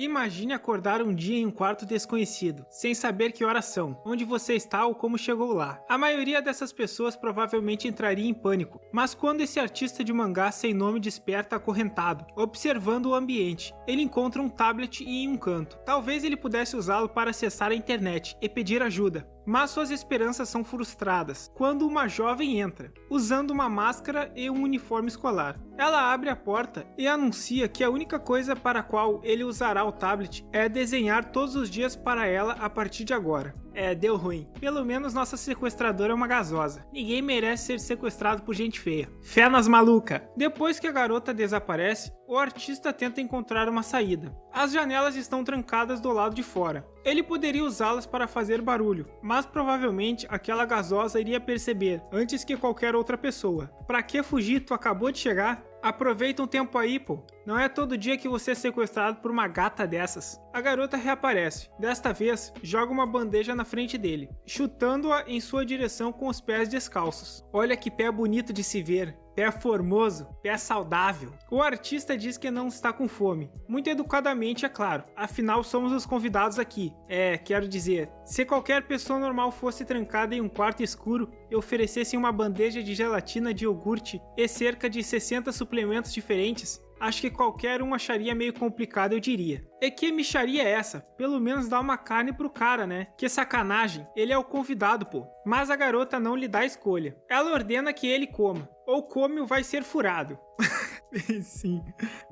Imagine acordar um dia em um quarto desconhecido, sem saber que horas são, onde você está ou como chegou lá. A maioria dessas pessoas provavelmente entraria em pânico, mas quando esse artista de mangá sem nome desperta acorrentado, observando o ambiente, ele encontra um tablet em um canto. Talvez ele pudesse usá-lo para acessar a internet e pedir ajuda. Mas suas esperanças são frustradas quando uma jovem entra, usando uma máscara e um uniforme escolar. Ela abre a porta e anuncia que a única coisa para a qual ele usará o tablet é desenhar todos os dias para ela a partir de agora. Deu ruim. Pelo menos nossa sequestradora é uma gasosa. Ninguém merece ser sequestrado por gente feia. Fé nas maluca. Depois que a garota desaparece, o artista tenta encontrar uma saída. As janelas estão trancadas do lado de fora. Ele poderia usá-las para fazer barulho, mas provavelmente aquela gasosa iria perceber antes que qualquer outra pessoa. Pra que fugir? Tu acabou de chegar? Aproveita um tempo aí, pô. Não é todo dia que você é sequestrado por uma gata dessas. A garota reaparece. Desta vez, joga uma bandeja na frente dele, chutando-a em sua direção com os pés descalços. Olha que pé bonito de se ver. Pé formoso, pé saudável. O artista diz que não está com fome. Muito educadamente, é claro. Afinal, somos os convidados aqui. Quero dizer, se qualquer pessoa normal fosse trancada em um quarto escuro e oferecessem uma bandeja de gelatina de iogurte e cerca de 60 suplementos diferentes, acho que qualquer um acharia meio complicado, eu diria. E que micharia é essa? Pelo menos dá uma carne pro cara, né? Que sacanagem, ele é o convidado, pô. Mas a garota não lhe dá escolha. Ela ordena que ele coma. Ou come ou vai ser furado. Sim,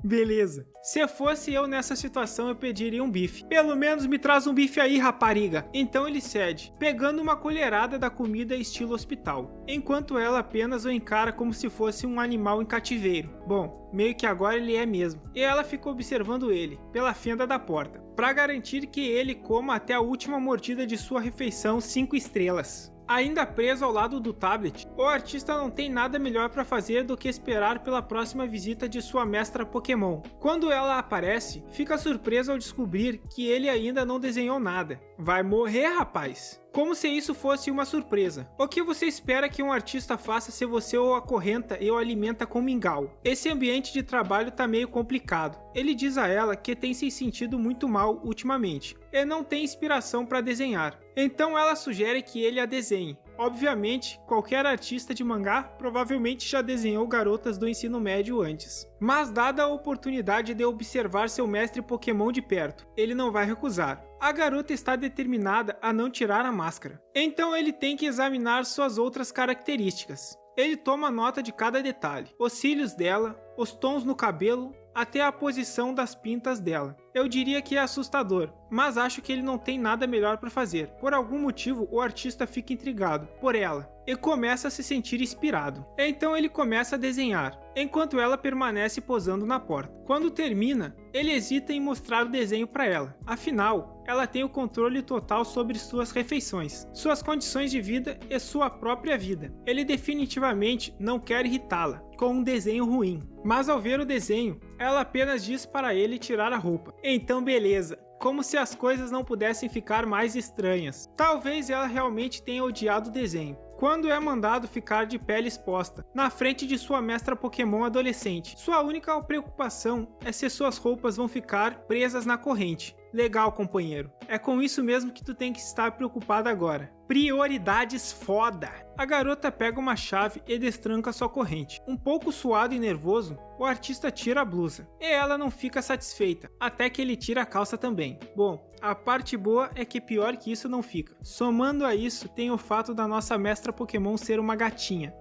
beleza. Se fosse eu nessa situação, eu pediria um bife. Pelo menos me traz um bife aí, rapariga. Então ele cede, pegando uma colherada da comida estilo hospital, enquanto ela apenas o encara como se fosse um animal em cativeiro. Bom, meio que agora ele é mesmo. E ela fica observando ele, pela fenda da porta, para garantir que ele coma até a última mordida de sua refeição 5 estrelas. Ainda preso ao lado do tablet, o artista não tem nada melhor para fazer do que esperar pela próxima visita de sua mestra Pokémon. Quando ela aparece, fica surpreso ao descobrir que ele ainda não desenhou nada. Vai morrer, rapaz! Como se isso fosse uma surpresa. O que você espera que um artista faça se você o acorrenta e o alimenta com mingau? Esse ambiente de trabalho tá meio complicado. Ele diz a ela que tem se sentido muito mal ultimamente e não tem inspiração para desenhar. Então ela sugere que ele a desenhe. Obviamente, qualquer artista de mangá provavelmente já desenhou garotas do ensino médio antes. Mas dada a oportunidade de observar seu mestre Pokémon de perto, ele não vai recusar. A garota está determinada a não tirar a máscara. Então ele tem que examinar suas outras características. Ele toma nota de cada detalhe, os cílios dela, os tons no cabelo, até a posição das pintas dela. Eu diria que é assustador, mas acho que ele não tem nada melhor para fazer. Por algum motivo, o artista fica intrigado por ela e começa a se sentir inspirado. Então ele começa a desenhar, enquanto ela permanece posando na porta. Quando termina, ele hesita em mostrar o desenho para ela. Afinal, ela tem o controle total sobre suas refeições, suas condições de vida e sua própria vida. Ele definitivamente não quer irritá-la com um desenho ruim. Mas ao ver o desenho, ela apenas diz para ele tirar a roupa. Então beleza, como se as coisas não pudessem ficar mais estranhas. Talvez ela realmente tenha odiado o desenho. Quando é mandado ficar de pele exposta, na frente de sua mestra Pokémon adolescente, sua única preocupação é se suas roupas vão ficar presas na corrente. Legal, companheiro. É com isso mesmo que tu tem que estar preocupado agora. Prioridades foda! A garota pega uma chave e destranca sua corrente. Um pouco suado e nervoso, o artista tira a blusa. E ela não fica satisfeita, até que ele tira a calça também. Bom, a parte boa é que pior que isso não fica. Somando a isso, tem o fato da nossa mestra Pokémon ser uma gatinha.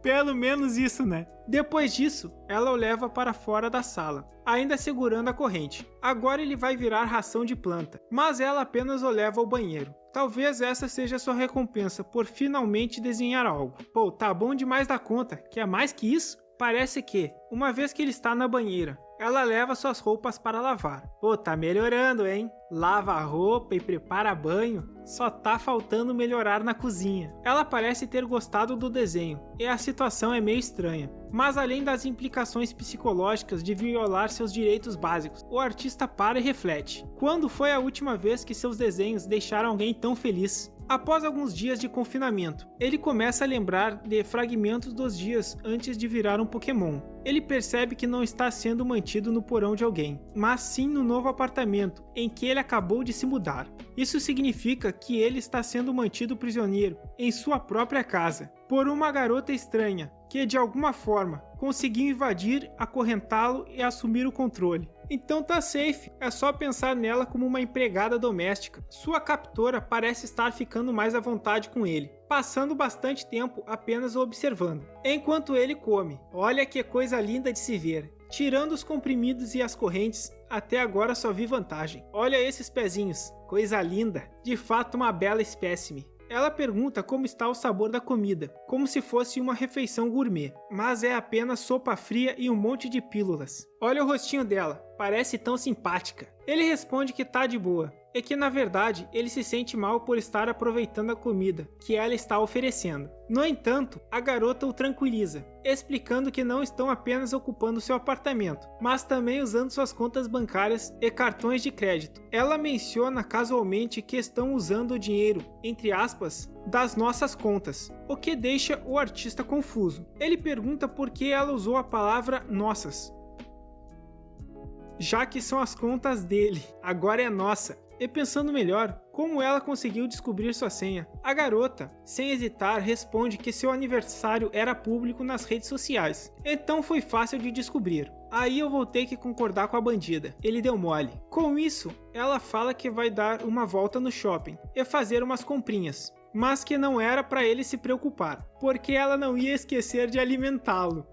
Pelo menos isso, né? Depois disso, ela o leva para fora da sala, ainda segurando a corrente. Agora ele vai virar ração de planta, mas ela apenas o leva ao banheiro. Talvez essa seja sua recompensa por finalmente desenhar algo. Pô, tá bom demais da conta, quer mais que isso? Parece que, uma vez que ele está na banheira, ela leva suas roupas para lavar. Pô, tá melhorando, hein? Lava a roupa e prepara banho. Só tá faltando melhorar na cozinha. Ela parece ter gostado do desenho, e a situação é meio estranha. Mas além das implicações psicológicas de violar seus direitos básicos, o artista para e reflete. Quando foi a última vez que seus desenhos deixaram alguém tão feliz? Após alguns dias de confinamento, ele começa a lembrar de fragmentos dos dias antes de virar um Pokémon. Ele percebe que não está sendo mantido no porão de alguém, mas sim no novo apartamento em que ele acabou de se mudar. Isso significa que ele está sendo mantido prisioneiro em sua própria casa, por uma garota estranha que de alguma forma conseguiu invadir, acorrentá-lo e assumir o controle. Então tá safe, é só pensar nela como uma empregada doméstica. Sua captora parece estar ficando mais à vontade com ele, passando bastante tempo apenas o observando, enquanto ele come. Olha que coisa linda de se ver. Tirando os comprimidos e as correntes, até agora só vi vantagem. Olha esses pezinhos, coisa linda, de fato uma bela espécime. Ela pergunta como está o sabor da comida, como se fosse uma refeição gourmet, mas é apenas sopa fria e um monte de pílulas. Olha o rostinho dela, parece tão simpática. Ele responde que tá de boa, e que na verdade ele se sente mal por estar aproveitando a comida que ela está oferecendo. No entanto, a garota o tranquiliza, explicando que não estão apenas ocupando seu apartamento, mas também usando suas contas bancárias e cartões de crédito. Ela menciona casualmente que estão usando o dinheiro, entre aspas, das nossas contas, o que deixa o artista confuso. Ele pergunta por que ela usou a palavra nossas, já que são as contas dele, agora é nossa. E pensando melhor, como ela conseguiu descobrir sua senha? A garota, sem hesitar, responde que seu aniversário era público nas redes sociais, então foi fácil de descobrir. Aí eu vou ter que concordar com a bandida, ele deu mole. Com isso, ela fala que vai dar uma volta no shopping e fazer umas comprinhas, mas que não era para ele se preocupar, porque ela não ia esquecer de alimentá-lo.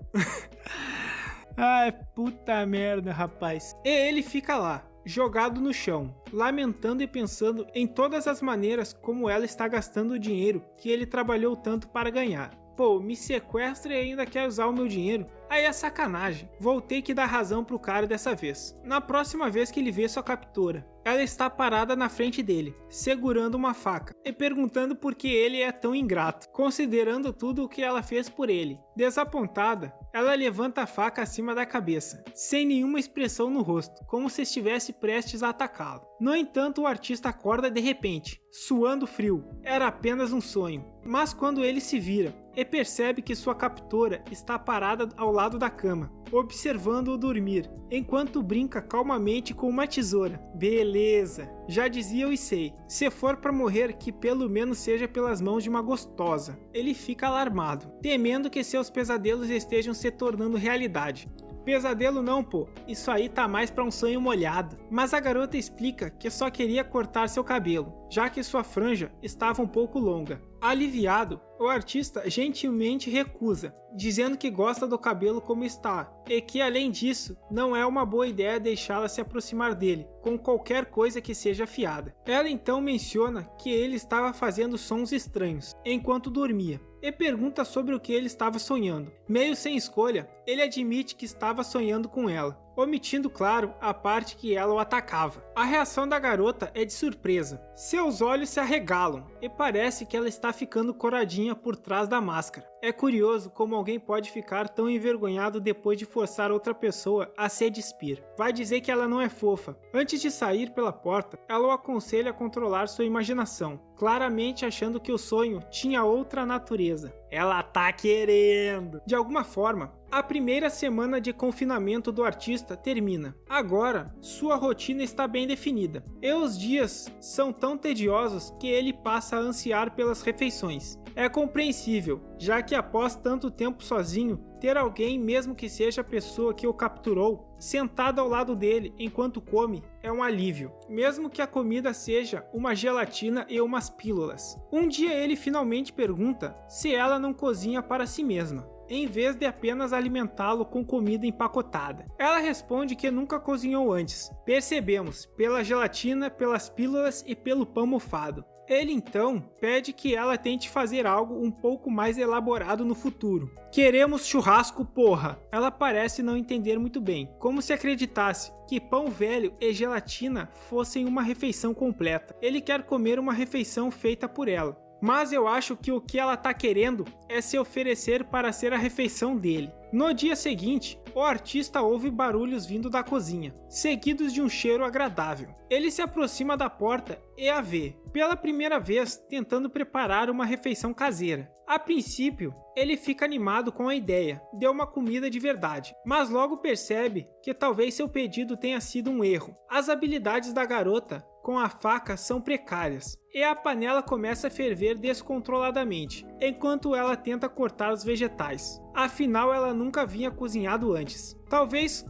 Ai, puta merda, rapaz. E ele fica lá, jogado no chão, lamentando e pensando em todas as maneiras como ela está gastando o dinheiro que ele trabalhou tanto para ganhar. Pô, me sequestra e ainda quer usar o meu dinheiro? Aí é sacanagem. Vou ter que dar razão pro cara dessa vez. Na próxima vez que ele vê sua captora, ela está parada na frente dele, segurando uma faca, e perguntando por que ele é tão ingrato, considerando tudo o que ela fez por ele. Desapontada, ela levanta a faca acima da cabeça, sem nenhuma expressão no rosto, como se estivesse prestes a atacá-lo. No entanto, o artista acorda de repente, suando frio. Era apenas um sonho. Mas quando ele se vira e percebe que sua captora está parada ao lado da cama, observando-o dormir, enquanto brinca calmamente com uma tesoura. Beleza, já dizia o Issei, se for pra morrer que pelo menos seja pelas mãos de uma gostosa. Ele fica alarmado, temendo que seus pesadelos estejam se tornando realidade. Pesadelo não, pô, isso aí tá mais pra um sonho molhado. Mas a garota explica que só queria cortar seu cabelo, já que sua franja estava um pouco longa. Aliviado, o artista gentilmente recusa, dizendo que gosta do cabelo como está, e que além disso, não é uma boa ideia deixá-la se aproximar dele, com qualquer coisa que seja afiada. Ela então menciona que ele estava fazendo sons estranhos, enquanto dormia, e pergunta sobre o que ele estava sonhando. Meio sem escolha, ele admite que estava sonhando com ela, omitindo, claro, a parte que ela o atacava. A reação da garota é de surpresa. Seus olhos se arregalam e parece que ela está ficando coradinha por trás da máscara. É curioso como alguém pode ficar tão envergonhado depois de forçar outra pessoa a se despir. Vai dizer que ela não é fofa. Antes de sair pela porta, ela o aconselha a controlar sua imaginação, claramente achando que o sonho tinha outra natureza. Ela tá querendo! De alguma forma, a primeira semana de confinamento do artista termina. Agora, sua rotina está bem definida, e os dias são tão tediosos que ele passa a ansiar pelas refeições. É compreensível, já que após tanto tempo sozinho, ter alguém, mesmo que seja a pessoa que o capturou, sentado ao lado dele enquanto come, é um alívio, mesmo que a comida seja uma gelatina e umas pílulas. Um dia ele finalmente pergunta se ela não cozinha para si mesma, em vez de apenas alimentá-lo com comida empacotada. Ela responde que nunca cozinhou antes. Percebemos, pela gelatina, pelas pílulas e pelo pão mofado. Ele então pede que ela tente fazer algo um pouco mais elaborado no futuro. Queremos churrasco, porra! Ela parece não entender muito bem, como se acreditasse que pão velho e gelatina fossem uma refeição completa. Ele quer comer uma refeição feita por ela. Mas eu acho que o que ela tá querendo é se oferecer para ser a refeição dele. No dia seguinte, o artista ouve barulhos vindo da cozinha, seguidos de um cheiro agradável. Ele se aproxima da porta e a vê, pela primeira vez, tentando preparar uma refeição caseira. A princípio, ele fica animado com a ideia de uma comida de verdade, mas logo percebe que talvez seu pedido tenha sido um erro. As habilidades da garota com a faca são precárias, e a panela começa a ferver descontroladamente, enquanto ela tenta cortar os vegetais. Afinal, ela nunca havia cozinhado antes. Talvez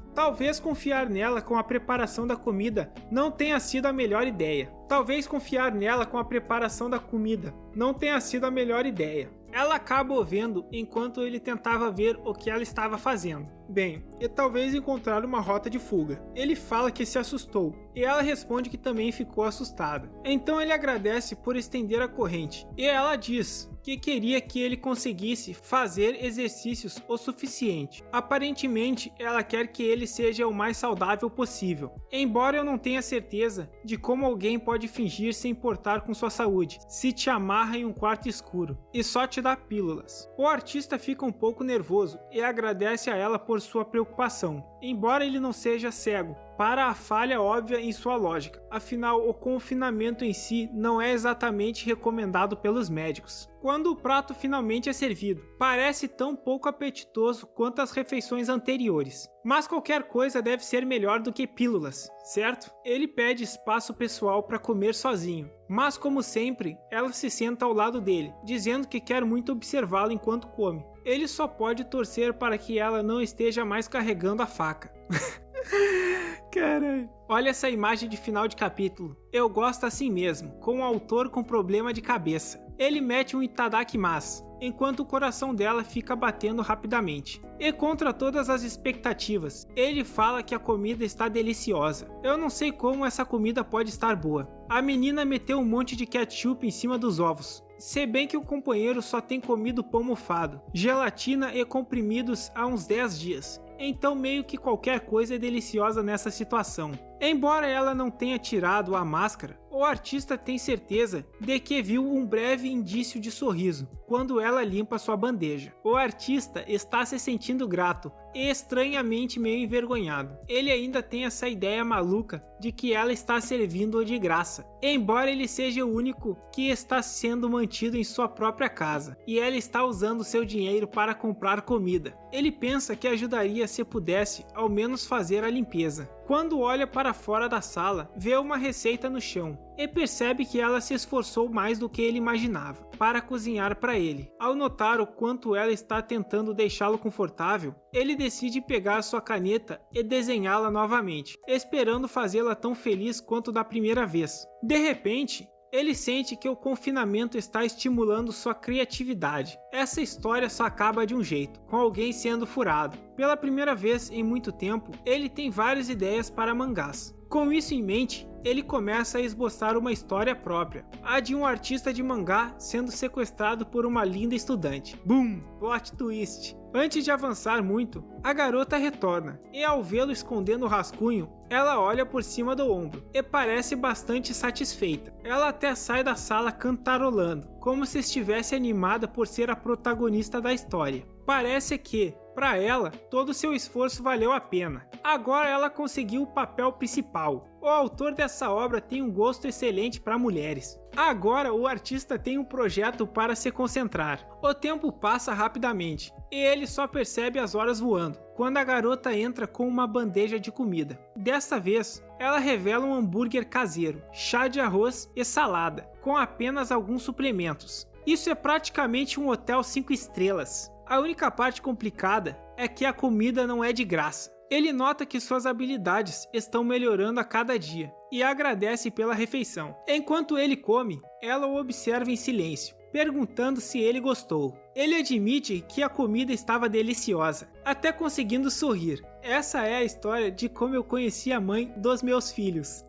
confiar nela com a preparação da comida não tenha sido a melhor ideia. Ela acaba o vendo enquanto ele tentava ver o que ela estava fazendo. Bem, e talvez encontrar uma rota de fuga. Ele fala que se assustou, e ela responde que também ficou assustada. Então ele agradece por estender a corrente, e ela diz que queria que ele conseguisse fazer exercícios o suficiente. Aparentemente, ela quer que ele seja o mais saudável possível. Embora eu não tenha certeza de como alguém pode fingir se importar com sua saúde, se te amarra em um quarto escuro e só te dá pílulas. O artista fica um pouco nervoso e agradece a ela por sua preocupação, embora ele não seja cego para a falha óbvia em sua lógica. Afinal, o confinamento em si não é exatamente recomendado pelos médicos. Quando o prato finalmente é servido, parece tão pouco apetitoso quanto as refeições anteriores. Mas qualquer coisa deve ser melhor do que pílulas, certo? Ele pede espaço pessoal para comer sozinho, mas como sempre, ela se senta ao lado dele, dizendo que quer muito observá-lo enquanto come. Ele só pode torcer para que ela não esteja mais carregando a faca. Caralho. Olha essa imagem de final de capítulo. Eu gosto assim mesmo, com o autor com problema de cabeça. Ele mete um itadakimasu, enquanto o coração dela fica batendo rapidamente. E contra todas as expectativas, ele fala que a comida está deliciosa. Eu não sei como essa comida pode estar boa. A menina meteu um monte de ketchup em cima dos ovos. Se bem que o companheiro só tem comido pão mofado, gelatina e comprimidos há uns 10 dias. Então meio que qualquer coisa é deliciosa nessa situação. Embora ela não tenha tirado a máscara, o artista tem certeza de que viu um breve indício de sorriso quando ela limpa sua bandeja. O artista está se sentindo grato e estranhamente meio envergonhado. Ele ainda tem essa ideia maluca de que ela está servindo-o de graça, embora ele seja o único que está sendo mantido em sua própria casa, e ela está usando seu dinheiro para comprar comida. Ele pensa que ajudaria se pudesse ao menos fazer a limpeza. Quando olha para fora da sala, vê uma receita no chão e percebe que ela se esforçou mais do que ele imaginava para cozinhar para ele. Ao notar o quanto ela está tentando deixá-lo confortável, ele decide pegar sua caneta e desenhá-la novamente, esperando fazê-la tão feliz quanto da primeira vez. De repente, ele sente que o confinamento está estimulando sua criatividade. Essa história só acaba de um jeito, com alguém sendo furado. Pela primeira vez em muito tempo, ele tem várias ideias para mangás. Com isso em mente, ele começa a esboçar uma história própria, a de um artista de mangá sendo sequestrado por uma linda estudante. Boom! Plot twist! Antes de avançar muito, a garota retorna, e ao vê-lo escondendo o rascunho, ela olha por cima do ombro, e parece bastante satisfeita. Ela até sai da sala cantarolando, como se estivesse animada por ser a protagonista da história. Parece que, para ela, todo o seu esforço valeu a pena. Agora ela conseguiu o papel principal. O autor dessa obra tem um gosto excelente para mulheres. Agora o artista tem um projeto para se concentrar. O tempo passa rapidamente e ele só percebe as horas voando quando a garota entra com uma bandeja de comida. Dessa vez, ela revela um hambúrguer caseiro, chá de arroz e salada, com apenas alguns suplementos. Isso é praticamente um hotel 5 estrelas. A única parte complicada é que a comida não é de graça. Ele nota que suas habilidades estão melhorando a cada dia e agradece pela refeição. Enquanto ele come, ela o observa em silêncio, perguntando se ele gostou. Ele admite que a comida estava deliciosa, até conseguindo sorrir. Essa é a história de como eu conheci a mãe dos meus filhos.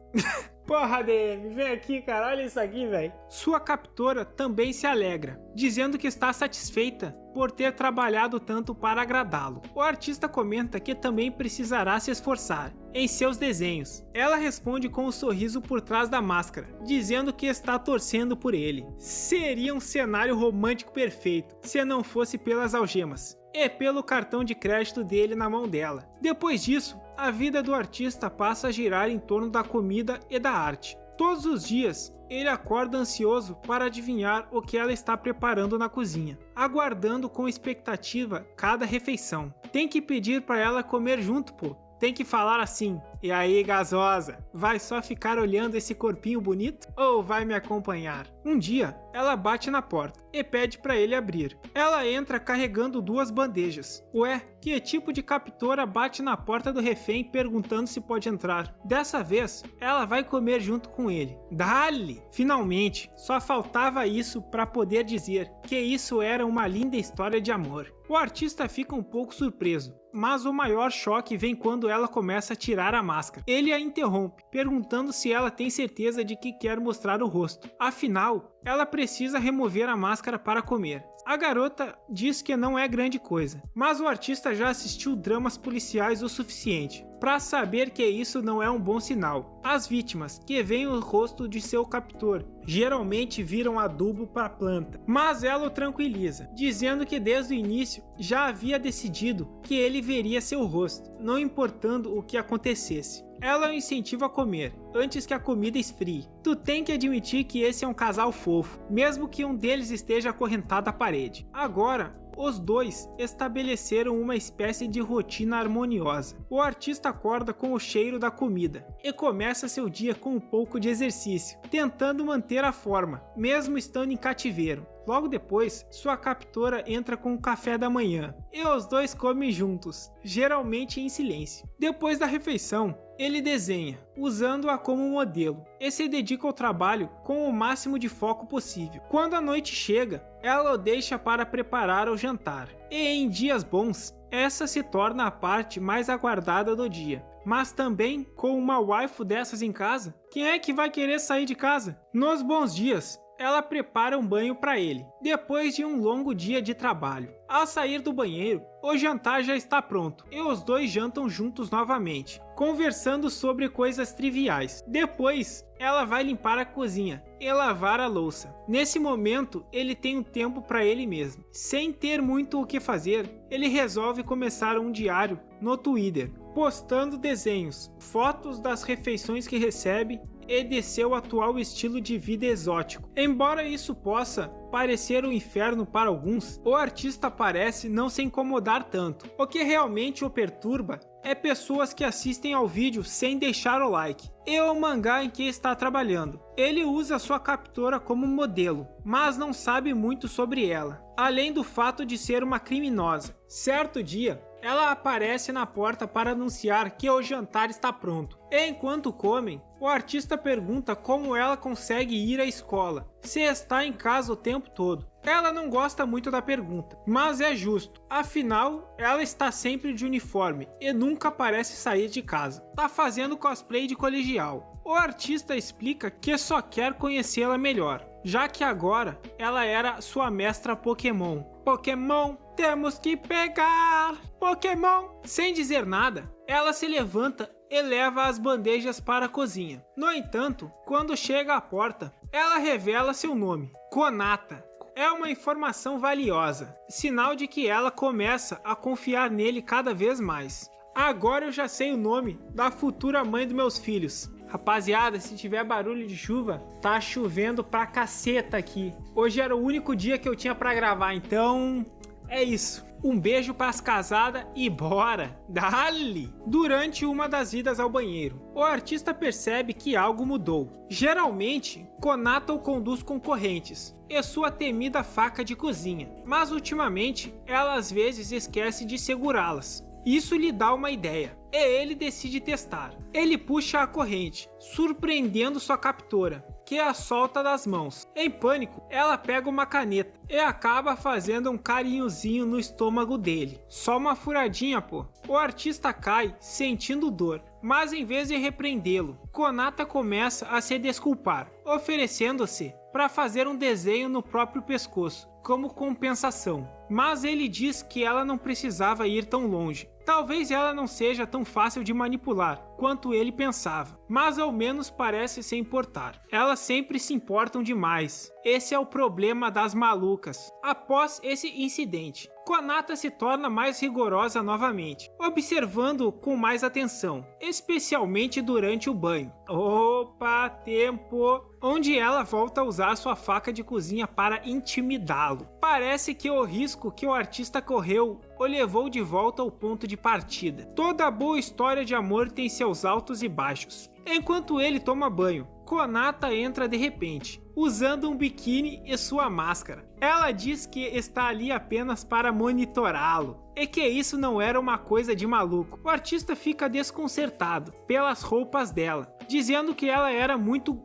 Porra, DM, vem aqui, cara, olha isso aqui, velho. Sua captora também se alegra, dizendo que está satisfeita por ter trabalhado tanto para agradá-lo. O artista comenta que também precisará se esforçar em seus desenhos. Ela responde com um sorriso por trás da máscara, dizendo que está torcendo por ele. Seria um cenário romântico perfeito, se não fosse pelas algemas. e pelo cartão de crédito dele na mão dela. Depois disso, a vida do artista passa a girar em torno da comida e da arte. Todos os dias, ele acorda ansioso para adivinhar o que ela está preparando na cozinha, aguardando com expectativa cada refeição. Tem que pedir para ela comer junto, pô. Tem que falar assim: e aí, gasosa, vai só ficar olhando esse corpinho bonito ou vai me acompanhar? Um dia, ela bate na porta e pede para ele abrir. Ela entra carregando 2 bandejas. Ué, que tipo de captora bate na porta do refém perguntando se pode entrar? Dessa vez, ela vai comer junto com ele. Dale! Finalmente, só faltava isso para poder dizer que isso era uma linda história de amor. O artista fica um pouco surpreso, mas o maior choque vem quando ela começa a tirar a máscara. Ele a interrompe, perguntando se ela tem certeza de que quer mostrar o rosto. Afinal, ela precisa remover a máscara para comer. A garota diz que não é grande coisa, mas o artista já assistiu dramas policiais o suficiente para saber que isso não é um bom sinal. As vítimas, que veem o rosto de seu captor, geralmente viram adubo para a planta, mas ela o tranquiliza, dizendo que desde o início já havia decidido que ele veria seu rosto, não importando o que acontecesse. Ela o incentiva a comer, antes que a comida esfrie. Tu tem que admitir que esse é um casal fofo, mesmo que um deles esteja acorrentado à parede. Agora, os dois estabeleceram uma espécie de rotina harmoniosa. O artista acorda com o cheiro da comida e começa seu dia com um pouco de exercício, tentando manter a forma, mesmo estando em cativeiro. Logo depois, sua captora entra com o café da manhã e os dois comem juntos, geralmente em silêncio. Depois da refeição, ele desenha, usando-a como modelo, e se dedica ao trabalho com o máximo de foco possível. Quando a noite chega, ela o deixa para preparar o jantar, e em dias bons, essa se torna a parte mais aguardada do dia. Mas também, com uma waifu dessas em casa, quem é que vai querer sair de casa? Nos bons dias, ela prepara um banho para ele, depois de um longo dia de trabalho. Ao sair do banheiro, o jantar já está pronto e os dois jantam juntos novamente, conversando sobre coisas triviais. Depois, ela vai limpar a cozinha e lavar a louça. Nesse momento, ele tem um tempo para ele mesmo. Sem ter muito o que fazer, ele resolve começar um diário no Twitter, postando desenhos, fotos das refeições que recebe e de seu atual estilo de vida exótico. Embora isso possa parecer um inferno para alguns, o artista parece não se incomodar tanto. O que realmente o perturba é pessoas que assistem ao vídeo sem deixar o like e o mangá em que está trabalhando. Ele usa sua captora como modelo, mas não sabe muito sobre ela, além do fato de ser uma criminosa. Certo dia, ela aparece na porta para anunciar que o jantar está pronto. E enquanto comem, o artista pergunta como ela consegue ir à escola, se está em casa o tempo todo. Ela não gosta muito da pergunta, mas é justo, afinal, ela está sempre de uniforme e nunca parece sair de casa. Tá fazendo cosplay de colegial. O artista explica que só quer conhecê-la melhor, já que agora ela era sua mestra Pokémon. Pokémon, temos que pegar! Pokémon! Sem dizer nada, ela se levanta e leva as bandejas para a cozinha. No entanto, quando chega à porta, ela revela seu nome, Konata. É uma informação valiosa, sinal de que ela começa a confiar nele cada vez mais. Agora eu já sei o nome da futura mãe dos meus filhos. Rapaziada, se tiver barulho de chuva, tá chovendo pra caceta aqui. Hoje era o único dia que eu tinha pra gravar, então é isso. Um beijo pras casadas e bora! Dali! Durante uma das idas ao banheiro, o artista percebe que algo mudou. Geralmente, Konata o conduz com correntes e sua temida faca de cozinha, mas ultimamente ela às vezes esquece de segurá-las. Isso lhe dá uma ideia, e ele decide testar. Ele puxa a corrente, surpreendendo sua captora, que a solta das mãos. Em pânico, ela pega uma caneta e acaba fazendo um carinhozinho no estômago dele. Só uma furadinha, pô. O artista cai, sentindo dor, mas em vez de repreendê-lo, Konata começa a se desculpar, oferecendo-se para fazer um desenho no próprio pescoço, como compensação. Mas ele diz que ela não precisava ir tão longe. Talvez ela não seja tão fácil de manipular quanto ele pensava, mas ao menos parece se importar. Elas sempre se importam demais. Esse é o problema das malucas. Após esse incidente, Konata se torna mais rigorosa novamente, observando com mais atenção, especialmente durante o banho. Opa, tempo! Onde ela volta a usar sua faca de cozinha para intimidá-lo. Parece que o risco que o artista correu o levou de volta ao ponto de partida. Toda boa história de amor tem seus altos e baixos. Enquanto ele toma banho, Konata entra de repente, usando um biquíni e sua máscara. Ela diz que está ali apenas para monitorá-lo, e que isso não era uma coisa de maluco. O artista fica desconcertado pelas roupas dela, dizendo que ela era muito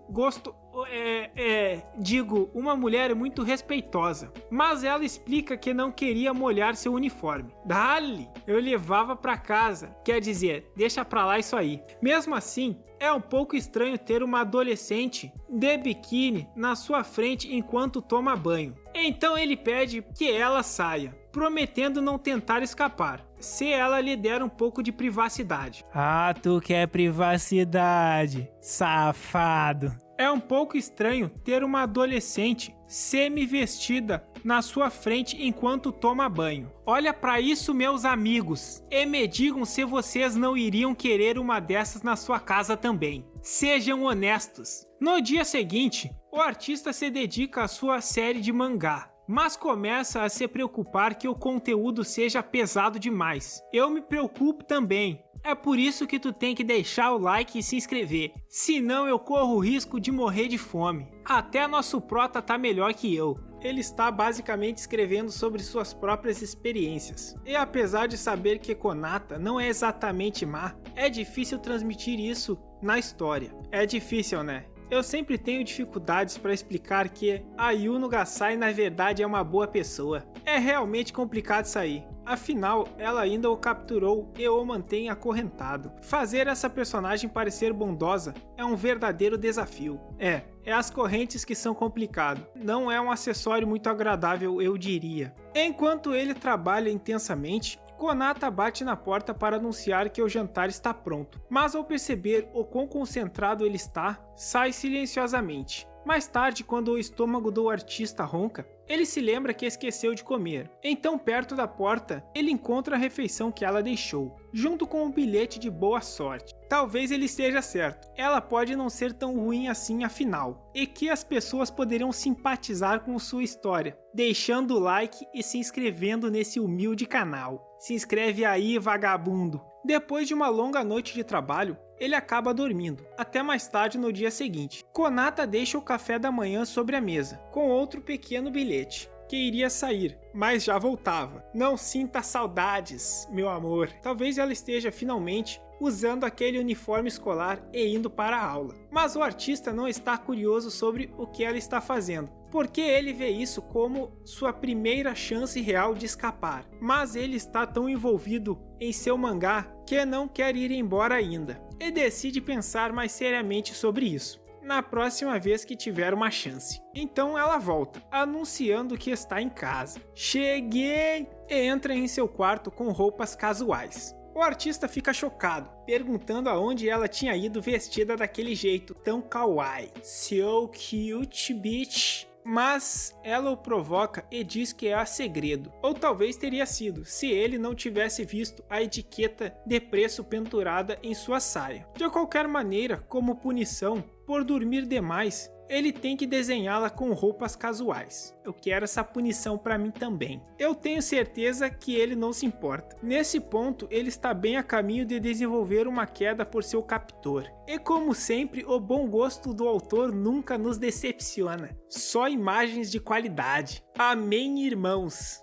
uma mulher muito respeitosa, mas ela explica que não queria molhar seu uniforme. Dali, eu levava pra casa, quer dizer, deixa pra lá isso aí. Mesmo assim, é um pouco estranho ter uma adolescente de biquíni na sua frente enquanto toma banho. Então ele pede que ela saia, prometendo não tentar escapar, se ela lhe der um pouco de privacidade. Ah, tu quer privacidade, safado. É um pouco estranho ter uma adolescente semi-vestida na sua frente enquanto toma banho. Olha pra isso, meus amigos, e me digam se vocês não iriam querer uma dessas na sua casa também. Sejam honestos. No dia seguinte, o artista se dedica à sua série de mangá, mas começa a se preocupar que o conteúdo seja pesado demais. Eu me preocupo também. É por isso que tu tem que deixar o like e se inscrever, senão eu corro o risco de morrer de fome. Até nosso prota tá melhor que eu. Ele está basicamente escrevendo sobre suas próprias experiências. E apesar de saber que Konata não é exatamente má, é difícil transmitir isso na história. É difícil, né? Eu sempre tenho dificuldades para explicar que a Yuno Gasai na verdade é uma boa pessoa. É realmente complicado isso aí. Afinal, ela ainda o capturou e o mantém acorrentado. Fazer essa personagem parecer bondosa é um verdadeiro desafio. É as correntes que são complicado. Não é um acessório muito agradável, eu diria. Enquanto ele trabalha intensamente, Konata bate na porta para anunciar que o jantar está pronto, mas ao perceber o quão concentrado ele está, sai silenciosamente. Mais tarde, quando o estômago do artista ronca, ele se lembra que esqueceu de comer. Então, perto da porta, ele encontra a refeição que ela deixou, junto com um bilhete de boa sorte. Talvez ele esteja certo, ela pode não ser tão ruim assim afinal, e que as pessoas poderiam simpatizar com sua história, deixando o like e se inscrevendo nesse humilde canal. Se inscreve aí, vagabundo! Depois de uma longa noite de trabalho, ele acaba dormindo, até mais tarde no dia seguinte. Konata deixa o café da manhã sobre a mesa, com outro pequeno bilhete, que iria sair, mas já voltava. Não sinta saudades, meu amor. Talvez ela esteja finalmente usando aquele uniforme escolar e indo para a aula. Mas o artista não está curioso sobre o que ela está fazendo, porque ele vê isso como sua primeira chance real de escapar. Mas ele está tão envolvido em seu mangá que não quer ir embora ainda, e decide pensar mais seriamente sobre isso na próxima vez que tiver uma chance. Então ela volta, anunciando que está em casa. Cheguei! E entra em seu quarto com roupas casuais. O artista fica chocado, perguntando aonde ela tinha ido vestida daquele jeito tão kawaii. So cute, bitch! Mas ela o provoca e diz que é a segredo, ou talvez teria sido, se ele não tivesse visto a etiqueta de preço pendurada em sua saia. De qualquer maneira, como punição por dormir demais, ele tem que desenhá-la com roupas casuais. Eu quero essa punição pra mim também. Eu tenho certeza que ele não se importa. Nesse ponto, ele está bem a caminho de desenvolver uma queda por seu captor. E como sempre, o bom gosto do autor nunca nos decepciona. Só imagens de qualidade. Amém, irmãos!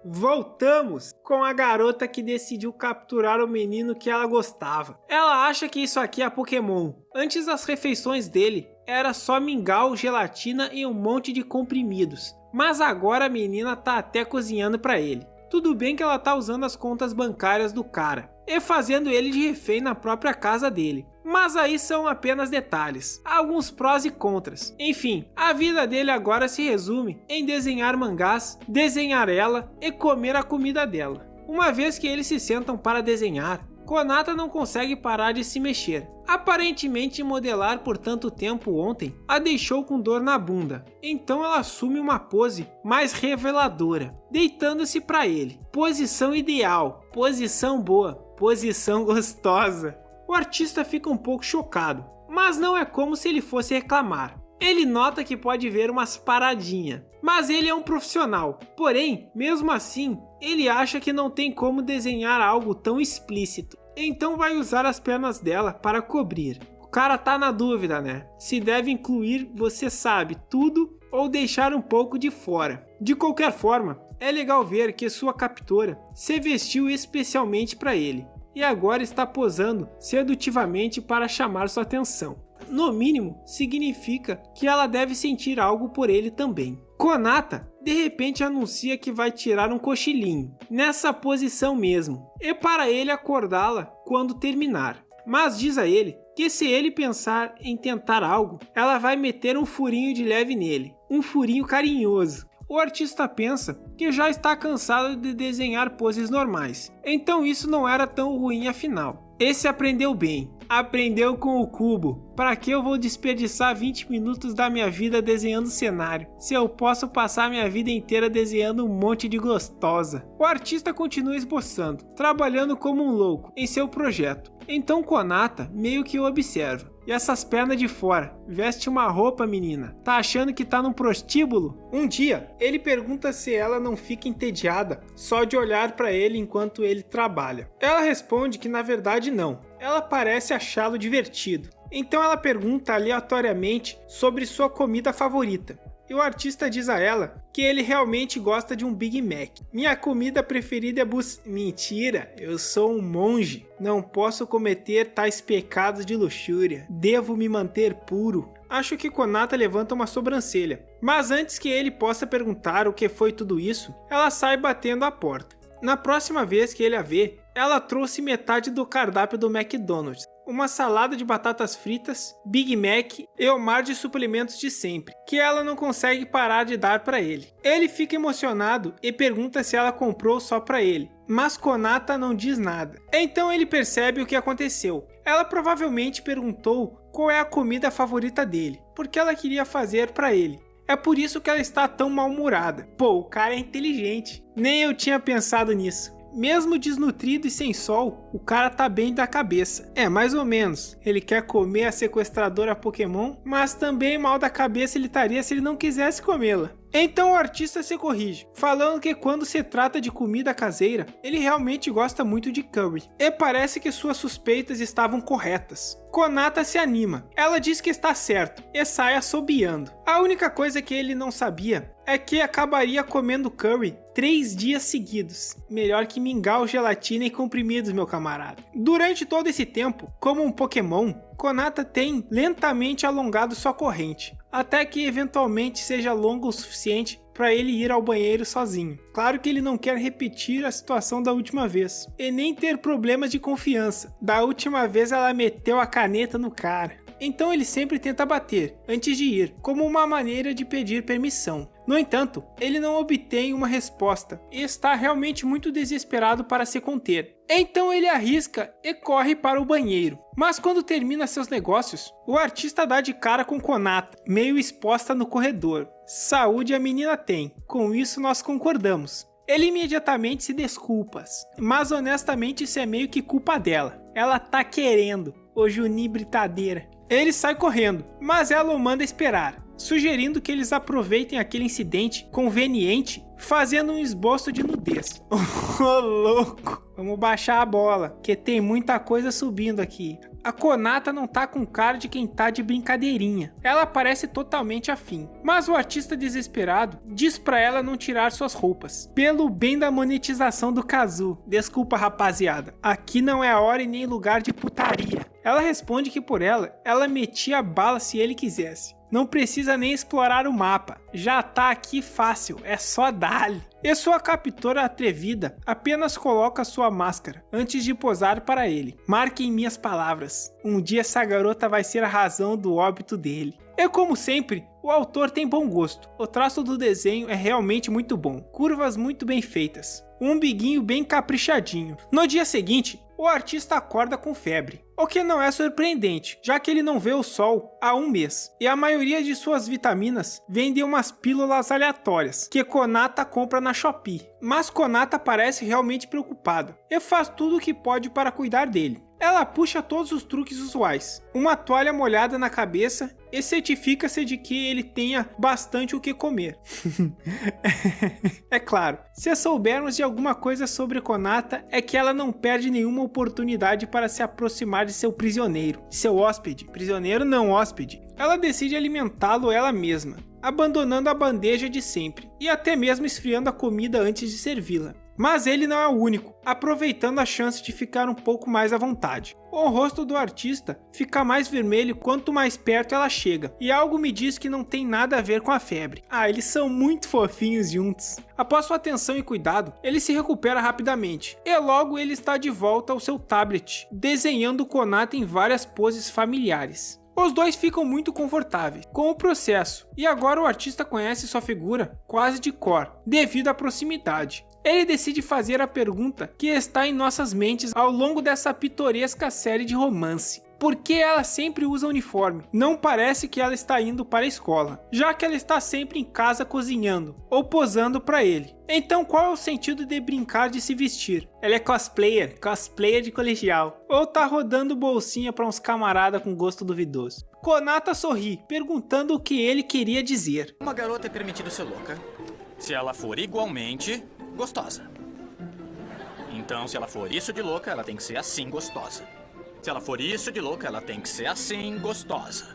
Voltamos com a garota que decidiu capturar o menino que ela gostava. Ela acha que isso aqui é Pokémon. Antes das refeições dele, era só mingau, gelatina e um monte de comprimidos. Mas agora a menina tá até cozinhando pra ele. Tudo bem que ela tá usando as contas bancárias do cara e fazendo ele de refém na própria casa dele. Mas aí são apenas detalhes, alguns prós e contras. Enfim, a vida dele agora se resume em desenhar mangás, desenhar ela e comer a comida dela. Uma vez que eles se sentam para desenhar, Konata não consegue parar de se mexer. Aparentemente modelar por tanto tempo ontem a deixou com dor na bunda. Então ela assume uma pose mais reveladora, deitando-se para ele. Posição ideal, posição boa, posição gostosa. O artista fica um pouco chocado, mas não é como se ele fosse reclamar. Ele nota que pode ver umas paradinhas, mas ele é um profissional. Porém, mesmo assim, ele acha que não tem como desenhar algo tão explícito. Então vai usar as pernas dela para cobrir. O cara tá na dúvida, né? Se deve incluir, você sabe, tudo ou deixar um pouco de fora. De qualquer forma, é legal ver que sua captora se vestiu especialmente para ele e agora está posando sedutivamente para chamar sua atenção. No mínimo, significa que ela deve sentir algo por ele também. Konata, de repente, anuncia que vai tirar um cochilinho, nessa posição mesmo, e para ele acordá-la quando terminar. Mas diz a ele que se ele pensar em tentar algo, ela vai meter um furinho de leve nele, um furinho carinhoso. O artista pensa que já está cansado de desenhar poses normais, então isso não era tão ruim afinal. Esse aprendeu bem, aprendeu com o cubo. Para que eu vou desperdiçar 20 minutos da minha vida desenhando cenário, se eu posso passar minha vida inteira desenhando um monte de gostosa? O artista continua esboçando, trabalhando como um louco em seu projeto. Então Konata meio que o observa. E essas pernas de fora, veste uma roupa, menina, tá achando que tá num prostíbulo? Um dia, ele pergunta se ela não fica entediada só de olhar para ele enquanto ele trabalha. Ela responde que na verdade não, ela parece achá-lo divertido. Então ela pergunta aleatoriamente sobre sua comida favorita. E o artista diz a ela que ele realmente gosta de um Big Mac. Minha comida preferida é Mentira, eu sou um monge. Não posso cometer tais pecados de luxúria. Devo me manter puro. Acho que Konata levanta uma sobrancelha. Mas antes que ele possa perguntar o que foi tudo isso, ela sai batendo a porta. Na próxima vez que ele a vê, ela trouxe metade do cardápio do McDonald's. Uma salada de batatas fritas, Big Mac e o mar de suplementos de sempre, que ela não consegue parar de dar para ele. Ele fica emocionado e pergunta se ela comprou só para ele, mas Konata não diz nada. Então ele percebe o que aconteceu. Ela provavelmente perguntou qual é a comida favorita dele, porque ela queria fazer para ele. É por isso que ela está tão mal-humorada. Pô, o cara é inteligente. Nem eu tinha pensado nisso. Mesmo desnutrido e sem sol, o cara tá bem da cabeça. É, mais ou menos. Ele quer comer a sequestradora Pokémon, mas também mal da cabeça ele estaria se ele não quisesse comê-la. Então o artista se corrige, falando que quando se trata de comida caseira, ele realmente gosta muito de curry. E parece que suas suspeitas estavam corretas. Konata se anima. Ela diz que está certo e sai assobiando. A única coisa que ele não sabia é que acabaria comendo curry 3 dias seguidos. Melhor que mingau, gelatina e comprimidos, meu camarada. Durante todo esse tempo, como um Pokémon, Konata tem lentamente alongado sua corrente, até que eventualmente seja longa o suficiente para ele ir ao banheiro sozinho. Claro que ele não quer repetir a situação da última vez, e nem ter problemas de confiança. Da última vez ela meteu a caneta no cara. Então ele sempre tenta bater antes de ir, como uma maneira de pedir permissão. No entanto, ele não obtém uma resposta e está realmente muito desesperado para se conter. Então ele arrisca e corre para o banheiro. Mas quando termina seus negócios, o artista dá de cara com Konata, meio exposta no corredor. Saúde a menina tem, com isso nós concordamos. Ele imediatamente se desculpa, mas honestamente isso é meio que culpa dela. Ela tá querendo, ô Juninho Britadeira. Ele sai correndo, mas ela o manda esperar, sugerindo que eles aproveitem aquele incidente conveniente, fazendo um esboço de nudez. Ô louco, vamos baixar a bola, que tem muita coisa subindo aqui. A Konata não tá com cara de quem tá de brincadeirinha. Ela parece totalmente afim. Mas o artista desesperado diz pra ela não tirar suas roupas. Pelo bem da monetização do Kazu. Desculpa, rapaziada. Aqui não é hora e nem lugar de putaria. Ela responde que por ela metia a bala se ele quisesse. Não precisa nem explorar o mapa. Já tá aqui fácil, é só dar-lhe. E sua captora atrevida apenas coloca sua máscara antes de posar para ele. Marquem minhas palavras. Um dia essa garota vai ser a razão do óbito dele. E como sempre, o autor tem bom gosto. O traço do desenho é realmente muito bom. Curvas muito bem feitas. Um biguinho bem caprichadinho. No dia seguinte, o artista acorda com febre. O que não é surpreendente, já que ele não vê o sol há um mês. E a maioria de suas vitaminas vem de umas pílulas aleatórias que Konata compra na Shopee. Mas Konata parece realmente preocupada e faz tudo o que pode para cuidar dele. Ela puxa todos os truques usuais, uma toalha molhada na cabeça e certifica-se de que ele tenha bastante o que comer. É claro, se soubermos de alguma coisa sobre Konata é que ela não perde nenhuma oportunidade para se aproximar de seu prisioneiro, seu hóspede, prisioneiro não hóspede. Ela decide alimentá-lo ela mesma, abandonando a bandeja de sempre e até mesmo esfriando a comida antes de servi-la. Mas ele não é o único, aproveitando a chance de ficar um pouco mais à vontade. O rosto do artista fica mais vermelho quanto mais perto ela chega, e algo me diz que não tem nada a ver com a febre. Eles são muito fofinhos juntos. Após sua atenção e cuidado, ele se recupera rapidamente, e logo ele está de volta ao seu tablet, desenhando Konata em várias poses familiares. Os dois ficam muito confortáveis com o processo, e agora o artista conhece sua figura quase de cor, devido à proximidade. Ele decide fazer a pergunta que está em nossas mentes ao longo dessa pitoresca série de romance. Por que ela sempre usa uniforme? Não parece que ela está indo para a escola, já que ela está sempre em casa cozinhando ou posando para ele. Então qual é o sentido de brincar de se vestir? Ela é cosplayer de colegial, ou tá rodando bolsinha para uns camarada com gosto duvidoso. Konata sorri, perguntando o que ele queria dizer. Uma garota é permitido ser louca, se ela for igualmente gostosa. Então, se ela for isso de louca, ela tem que ser assim gostosa. Se ela for isso de louca, ela tem que ser assim gostosa.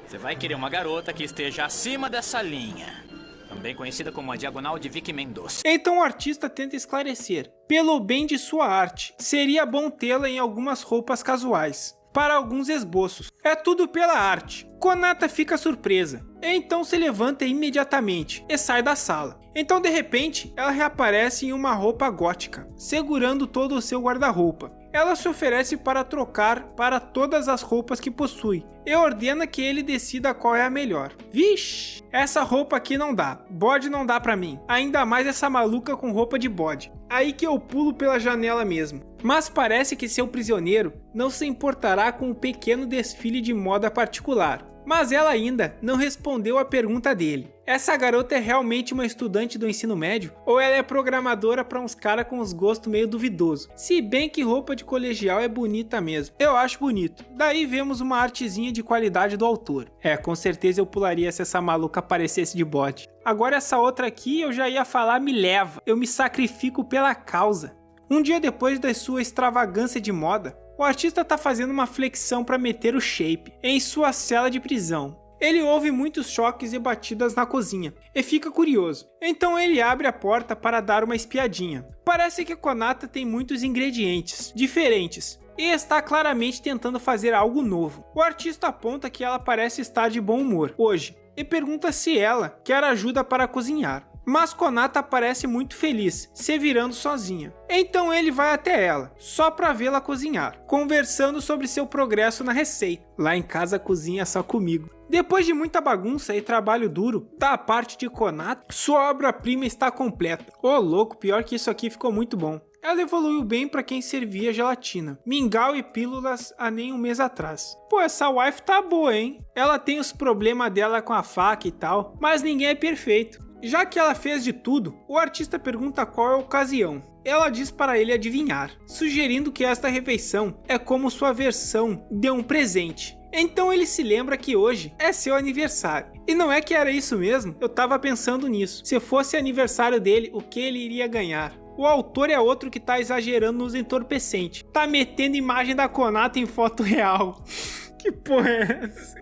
Você vai querer uma garota que esteja acima dessa linha, também conhecida como a diagonal de Vicky Mendoza. Então o artista tenta esclarecer. Pelo bem de sua arte, seria bom tê-la em algumas roupas casuais, para alguns esboços. É tudo pela arte. Konata fica surpresa, então se levanta imediatamente e sai da sala. Então de repente, ela reaparece em uma roupa gótica, segurando todo o seu guarda-roupa. Ela se oferece para trocar para todas as roupas que possui e ordena que ele decida qual é a melhor. Vixe, essa roupa aqui não dá, bode não dá pra mim, ainda mais essa maluca com roupa de bode. Aí que eu pulo pela janela mesmo. Mas parece que seu prisioneiro não se importará com um pequeno desfile de moda particular. Mas ela ainda não respondeu a pergunta dele. Essa garota é realmente uma estudante do ensino médio? Ou ela é programadora para uns caras com os gostos meio duvidosos? Se bem que roupa de colegial é bonita mesmo. Eu acho bonito. Daí vemos uma artezinha de qualidade do autor. Com certeza eu pularia se essa maluca aparecesse de bode. Agora essa outra aqui eu já ia falar me leva. Eu me sacrifico pela causa. Um dia depois da sua extravagância de moda, o artista está fazendo uma flexão para meter o shape em sua cela de prisão. Ele ouve muitos choques e batidas na cozinha e fica curioso. Então ele abre a porta para dar uma espiadinha. Parece que Konata tem muitos ingredientes diferentes e está claramente tentando fazer algo novo. O artista aponta que ela parece estar de bom humor hoje e pergunta se ela quer ajuda para cozinhar. Mas Konata parece muito feliz, se virando sozinha. Então ele vai até ela, só para vê-la cozinhar, conversando sobre seu progresso na receita. Lá em casa cozinha só comigo. Depois de muita bagunça e trabalho duro da parte de Konata, sua obra-prima está completa. Ô louco, pior que isso aqui ficou muito bom. Ela evoluiu bem para quem servia gelatina, mingau e pílulas há nem um mês atrás. Pô, essa wife tá boa, hein? Ela tem os problemas dela com a faca e tal, mas ninguém é perfeito. Já que ela fez de tudo, o artista pergunta qual é a ocasião. Ela diz para ele adivinhar, sugerindo que esta refeição é como sua versão de um presente. Então ele se lembra que hoje é seu aniversário. E não é que era isso mesmo? Eu tava pensando nisso. Se fosse aniversário dele, o que ele iria ganhar? O autor é outro que tá exagerando nos entorpecentes. Tá metendo imagem da Konata em foto real. Que porra é essa?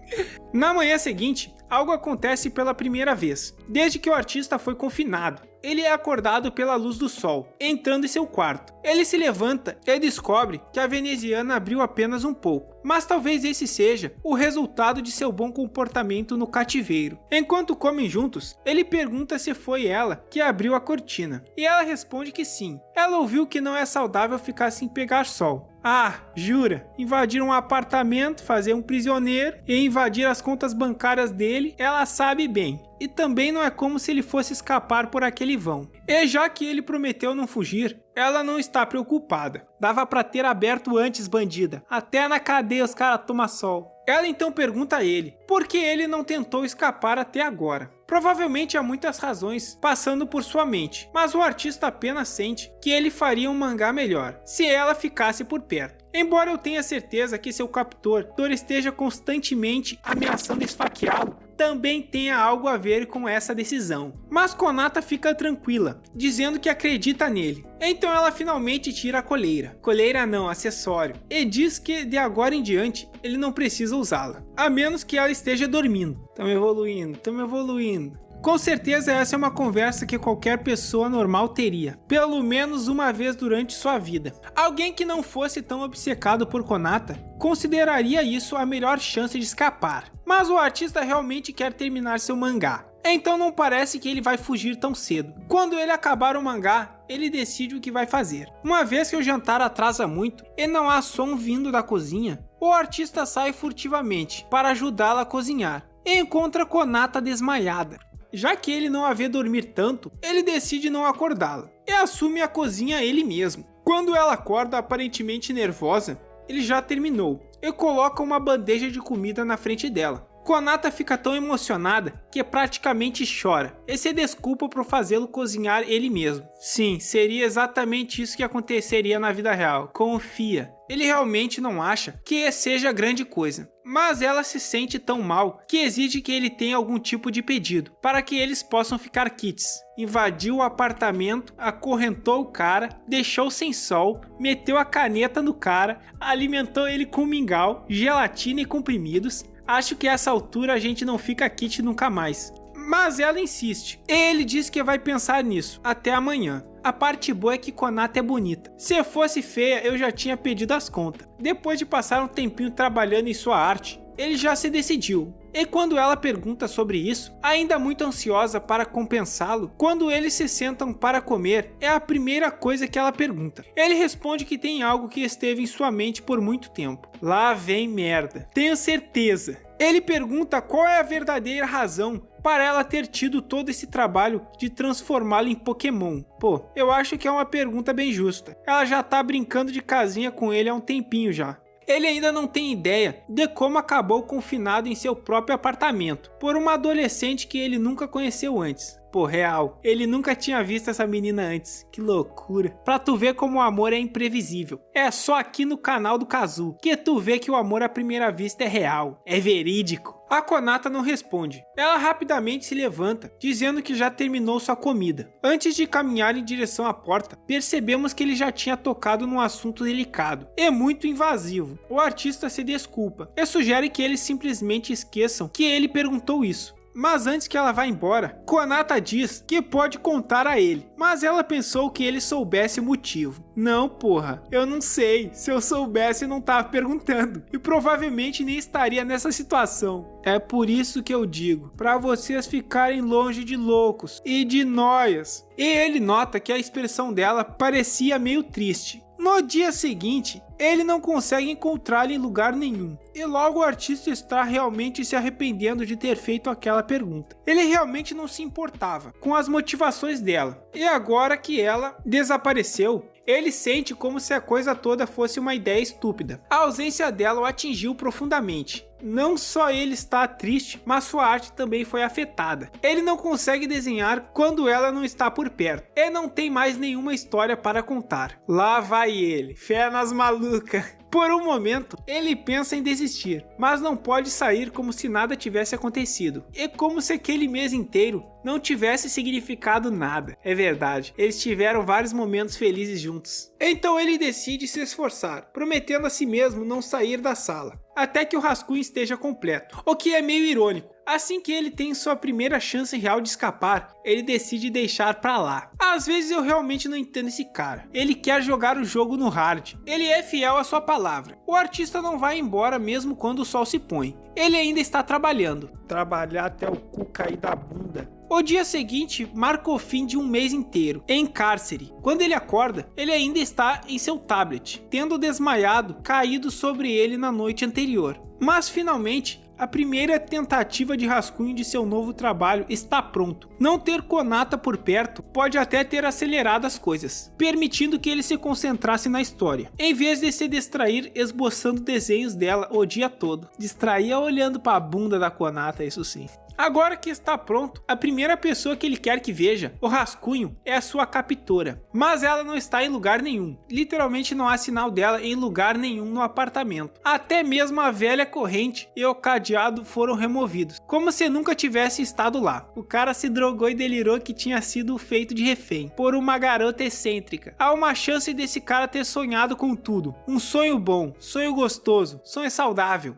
Na manhã seguinte, algo acontece pela primeira vez, desde que o artista foi confinado. Ele é acordado pela luz do sol, entrando em seu quarto. Ele se levanta e descobre que a veneziana abriu apenas um pouco, mas talvez esse seja o resultado de seu bom comportamento no cativeiro. Enquanto comem juntos, ele pergunta se foi ela que abriu a cortina, e ela responde que sim. Ela ouviu que não é saudável ficar sem pegar sol. Ah, jura? Invadir um apartamento, fazer um prisioneiro e invadir as contas bancárias dele, ela sabe bem. e também não é como se ele fosse escapar por aquele vão. E já que ele prometeu não fugir, ela não está preocupada. Dava pra ter aberto antes, bandida. Até na cadeia os caras tomam sol. Ela então pergunta a ele por que ele não tentou escapar até agora. Provavelmente há muitas razões passando por sua mente, mas o artista apenas sente que ele faria um mangá melhor se ela ficasse por perto. Embora eu tenha certeza que seu captor esteja constantemente ameaçando esfaqueá-lo, também tenha algo a ver com essa decisão. Mas Konata fica tranquila, dizendo que acredita nele. Então ela finalmente tira a coleira. Coleira não, acessório. E diz que de agora em diante ele não precisa usá-la, a menos que ela esteja dormindo. Tamo evoluindo. Com certeza essa é uma conversa que qualquer pessoa normal teria, pelo menos uma vez durante sua vida. Alguém que não fosse tão obcecado por Konata consideraria isso a melhor chance de escapar. Mas o artista realmente quer terminar seu mangá, então não parece que ele vai fugir tão cedo. Quando ele acabar o mangá, ele decide o que vai fazer. Uma vez que o jantar atrasa muito e não há som vindo da cozinha, o artista sai furtivamente para ajudá-la a cozinhar e encontra Konata desmaiada. Já que ele não a vê dormir tanto, ele decide não acordá-la e assume a cozinha ele mesmo. Quando ela acorda aparentemente nervosa, ele já terminou e coloca uma bandeja de comida na frente dela. Konata fica tão emocionada que praticamente chora e se desculpa por fazê-lo cozinhar ele mesmo. Sim, seria exatamente isso que aconteceria na vida real. Confia. Ele realmente não acha que seja grande coisa, mas ela se sente tão mal que exige que ele tenha algum tipo de pedido para que eles possam ficar quites. Invadiu o apartamento, acorrentou o cara, deixou sem sol, meteu a caneta no cara, alimentou ele com mingau, gelatina e comprimidos. Acho que a essa altura a gente não fica quite nunca mais. Mas ela insiste. Ele diz que vai pensar nisso até amanhã. A parte boa é que Konata é bonita. Se fosse feia, eu já tinha pedido as contas. Depois de passar um tempinho trabalhando em sua arte, ele já se decidiu. E quando ela pergunta sobre isso, ainda muito ansiosa para compensá-lo, quando eles se sentam para comer, é a primeira coisa que ela pergunta. Ele responde que tem algo que esteve em sua mente por muito tempo. Lá vem merda. Tenho certeza. Ele pergunta qual é a verdadeira razão para ela ter tido todo esse trabalho de transformá-lo em Pokémon. Pô, eu acho que é uma pergunta bem justa. Ela já tá brincando de casinha com ele há um tempinho já. Ele ainda não tem ideia de como acabou confinado em seu próprio apartamento por uma adolescente que ele nunca conheceu antes. Pô, real, ele nunca tinha visto essa menina antes. Que loucura. Pra tu ver como o amor é imprevisível. É só aqui no canal do Kazu que tu vê que o amor à primeira vista é real, é verídico. A Konata não responde. Ela rapidamente se levanta, dizendo que já terminou sua comida. Antes de caminhar em direção à porta, percebemos que ele já tinha tocado num assunto delicado e muito invasivo. O artista se desculpa e sugere que eles simplesmente esqueçam que ele perguntou isso. Mas antes que ela vá embora, Konata diz que pode contar a ele, mas ela pensou que ele soubesse o motivo. Não, porra, eu não sei. Se eu soubesse, não tava perguntando. E provavelmente nem estaria nessa situação. É por isso que eu digo, pra vocês ficarem longe de loucos e de nóias. E ele nota que a expressão dela parecia meio triste. No dia seguinte, ele não consegue encontrá-la em lugar nenhum, e logo o artista está realmente se arrependendo de ter feito aquela pergunta. Ele realmente não se importava com as motivações dela, e agora que ela desapareceu, ele sente como se a coisa toda fosse uma ideia estúpida. A ausência dela o atingiu profundamente. Não só ele está triste, mas sua arte também foi afetada. Ele não consegue desenhar quando ela não está por perto. E não tem mais nenhuma história para contar. Lá vai ele, fé nas malucas. Por um momento, ele pensa em desistir, mas não pode sair como se nada tivesse acontecido. E como se aquele mês inteiro não tivesse significado nada. É verdade, eles tiveram vários momentos felizes juntos. Então ele decide se esforçar, prometendo a si mesmo não sair da sala, até que o rascunho esteja completo, o que é meio irônico. Assim que ele tem sua primeira chance real de escapar, ele decide deixar pra lá. Às vezes eu realmente não entendo esse cara. Ele quer jogar o jogo no hard. Ele é fiel à sua palavra. O artista não vai embora mesmo quando o sol se põe. Ele ainda está trabalhando. Trabalhar até o cu cair da bunda. O dia seguinte marca o fim de um mês inteiro, em cárcere. Quando ele acorda, ele ainda está em seu tablet, tendo desmaiado caído sobre ele na noite anterior. Mas finalmente, A primeira tentativa de rascunho de seu novo trabalho está pronto. Não ter Konata por perto pode até ter acelerado as coisas, permitindo que ele se concentrasse na história, em vez de se distrair esboçando desenhos dela o dia todo. Distraía olhando para a bunda da Konata, isso sim. Agora que está pronto, a primeira pessoa que ele quer que veja o rascunho é a sua captora, mas ela não está em lugar nenhum. Literalmente não há sinal dela em lugar nenhum no apartamento. Até mesmo a velha corrente e o cadeado foram removidos, como se nunca tivesse estado lá. O cara se drogou e delirou que tinha sido feito de refém por uma garota excêntrica. Há uma chance desse cara ter sonhado com tudo. Um sonho bom, sonho gostoso, sonho saudável.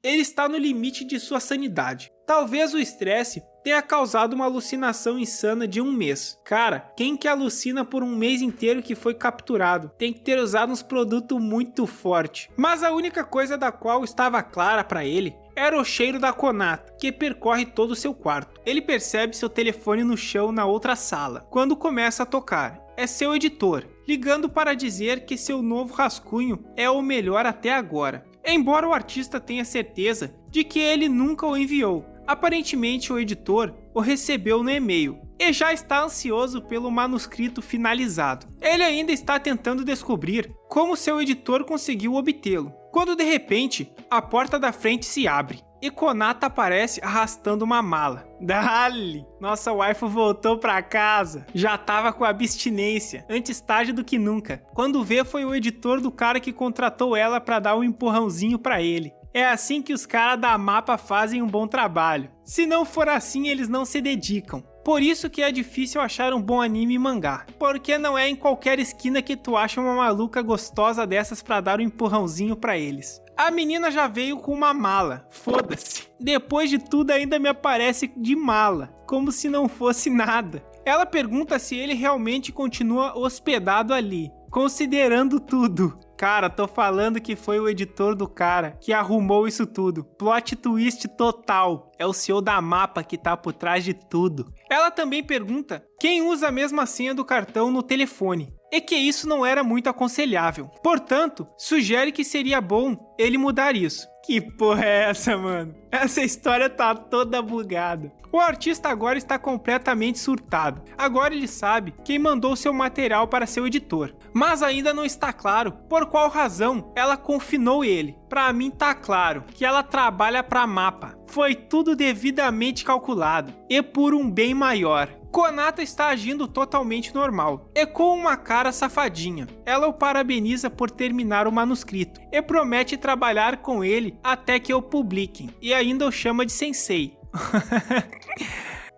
Ele está no limite de sua sanidade. Talvez o estresse tenha causado uma alucinação insana de um mês. Cara, quem que alucina por um mês inteiro que foi capturado? Tem que ter usado uns produtos muito fortes. Mas a única coisa da qual estava clara para ele era o cheiro da Konata, que percorre todo o seu quarto. Ele percebe seu telefone no chão na outra sala, quando começa a tocar. É seu editor, ligando para dizer que seu novo rascunho é o melhor até agora. Embora o artista tenha certeza de que ele nunca o enviou, aparentemente o editor o recebeu no e-mail e já está ansioso pelo manuscrito finalizado. Ele ainda está tentando descobrir como seu editor conseguiu obtê-lo, quando de repente a porta da frente se abre e Konata aparece arrastando uma mala. Dali! Nossa waifu voltou pra casa. Já tava com abstinência, antes tarde do que nunca. Quando vê, foi o editor do cara que contratou ela pra dar um empurrãozinho pra ele. É assim que os caras da Mapa fazem um bom trabalho. Se não for assim, eles não se dedicam. Por isso que é difícil achar um bom anime e mangá, porque não é em qualquer esquina que tu acha uma maluca gostosa dessas pra dar um empurrãozinho pra eles. A menina já veio com uma mala, foda-se. Depois de tudo ainda me aparece de mala, como se não fosse nada. Ela pergunta se ele realmente continua hospedado ali, considerando tudo. Cara, tô falando que foi o editor do cara que arrumou isso tudo. Plot twist total. É o CEO da Mapa que tá por trás de tudo. Ela também pergunta quem usa a mesma senha do cartão no telefone. E que isso não era muito aconselhável. Portanto, sugere que seria bom ele mudar isso. Que porra é essa, mano? Essa história tá toda bugada. O artista agora está completamente surtado. Agora ele sabe quem mandou seu material para seu editor. Mas ainda não está claro por qual razão ela confinou ele. Pra mim tá claro que ela trabalha pra Mapa. Foi tudo devidamente calculado e por um bem maior. Konata está agindo totalmente normal e com uma cara safadinha. Ela o parabeniza por terminar o manuscrito e promete trabalhar com ele até que o publiquem, e ainda o chama de sensei.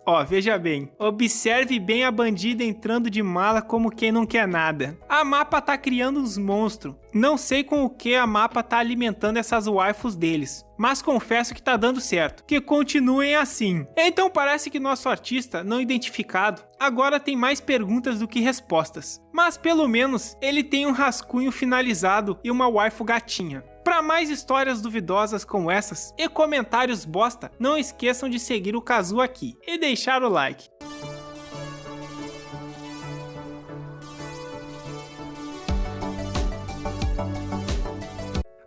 Ó, veja bem, observe bem a bandida entrando de mala como quem não quer nada. A Mapa tá criando uns monstros. Não sei com o que a Mapa tá alimentando essas waifus deles, mas confesso que tá dando certo. Que continuem assim. Então parece que nosso artista não identificado agora tem mais perguntas do que respostas. Mas pelo menos ele tem um rascunho finalizado e uma waifu gatinha. Para mais histórias duvidosas como essas e comentários bosta, não esqueçam de seguir o Kazu aqui e deixar o like.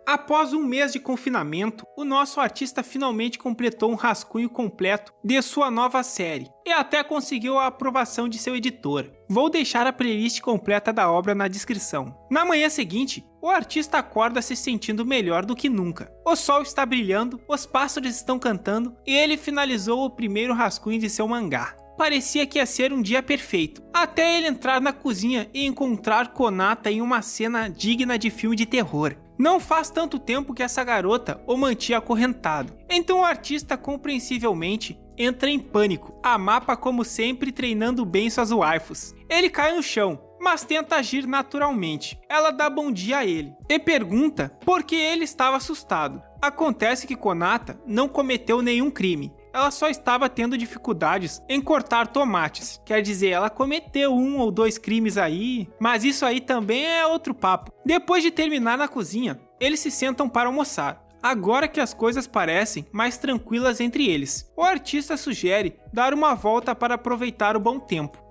Após um mês de confinamento, o nosso artista finalmente completou um rascunho completo de sua nova série e até conseguiu a aprovação de seu editor. Vou deixar a playlist completa da obra na descrição. Na manhã seguinte, o artista acorda se sentindo melhor do que nunca. O sol está brilhando, os pássaros estão cantando e ele finalizou o primeiro rascunho de seu mangá. Parecia que ia ser um dia perfeito, até ele entrar na cozinha e encontrar Konata em uma cena digna de filme de terror. Não faz tanto tempo que essa garota o mantinha acorrentado, então o artista compreensivelmente entra em pânico. A Mapa, como sempre, treinando bem suas waifus. Ele cai no chão, mas tenta agir naturalmente. Ela dá bom dia a ele e pergunta por que ele estava assustado. Acontece que Konata não cometeu nenhum crime. Ela só estava tendo dificuldades em cortar tomates. Quer dizer, ela cometeu 1 ou 2 crimes aí, mas isso aí também é outro papo. Depois de terminar na cozinha, eles se sentam para almoçar. Agora que as coisas parecem mais tranquilas entre eles, o artista sugere dar uma volta para aproveitar o bom tempo.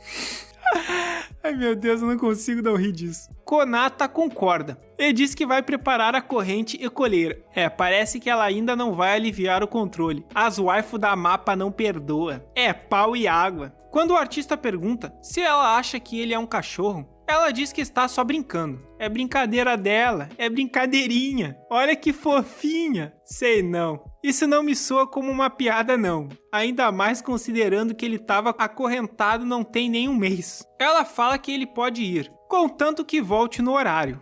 Ai meu Deus, eu não consigo não rir disso. Konata concorda. Ele diz que vai preparar a corrente e coleira. Parece que ela ainda não vai aliviar o controle. As waifu da mapa não perdoa. É pau e água. Quando o artista pergunta se ela acha que ele é um cachorro, ela diz que está só brincando. É brincadeira dela, é brincadeirinha. Olha que fofinha. Sei não. Isso não me soa como uma piada não. Ainda mais considerando que ele estava acorrentado não tem nem um mês. Ela fala que ele pode ir, contanto que volte no horário.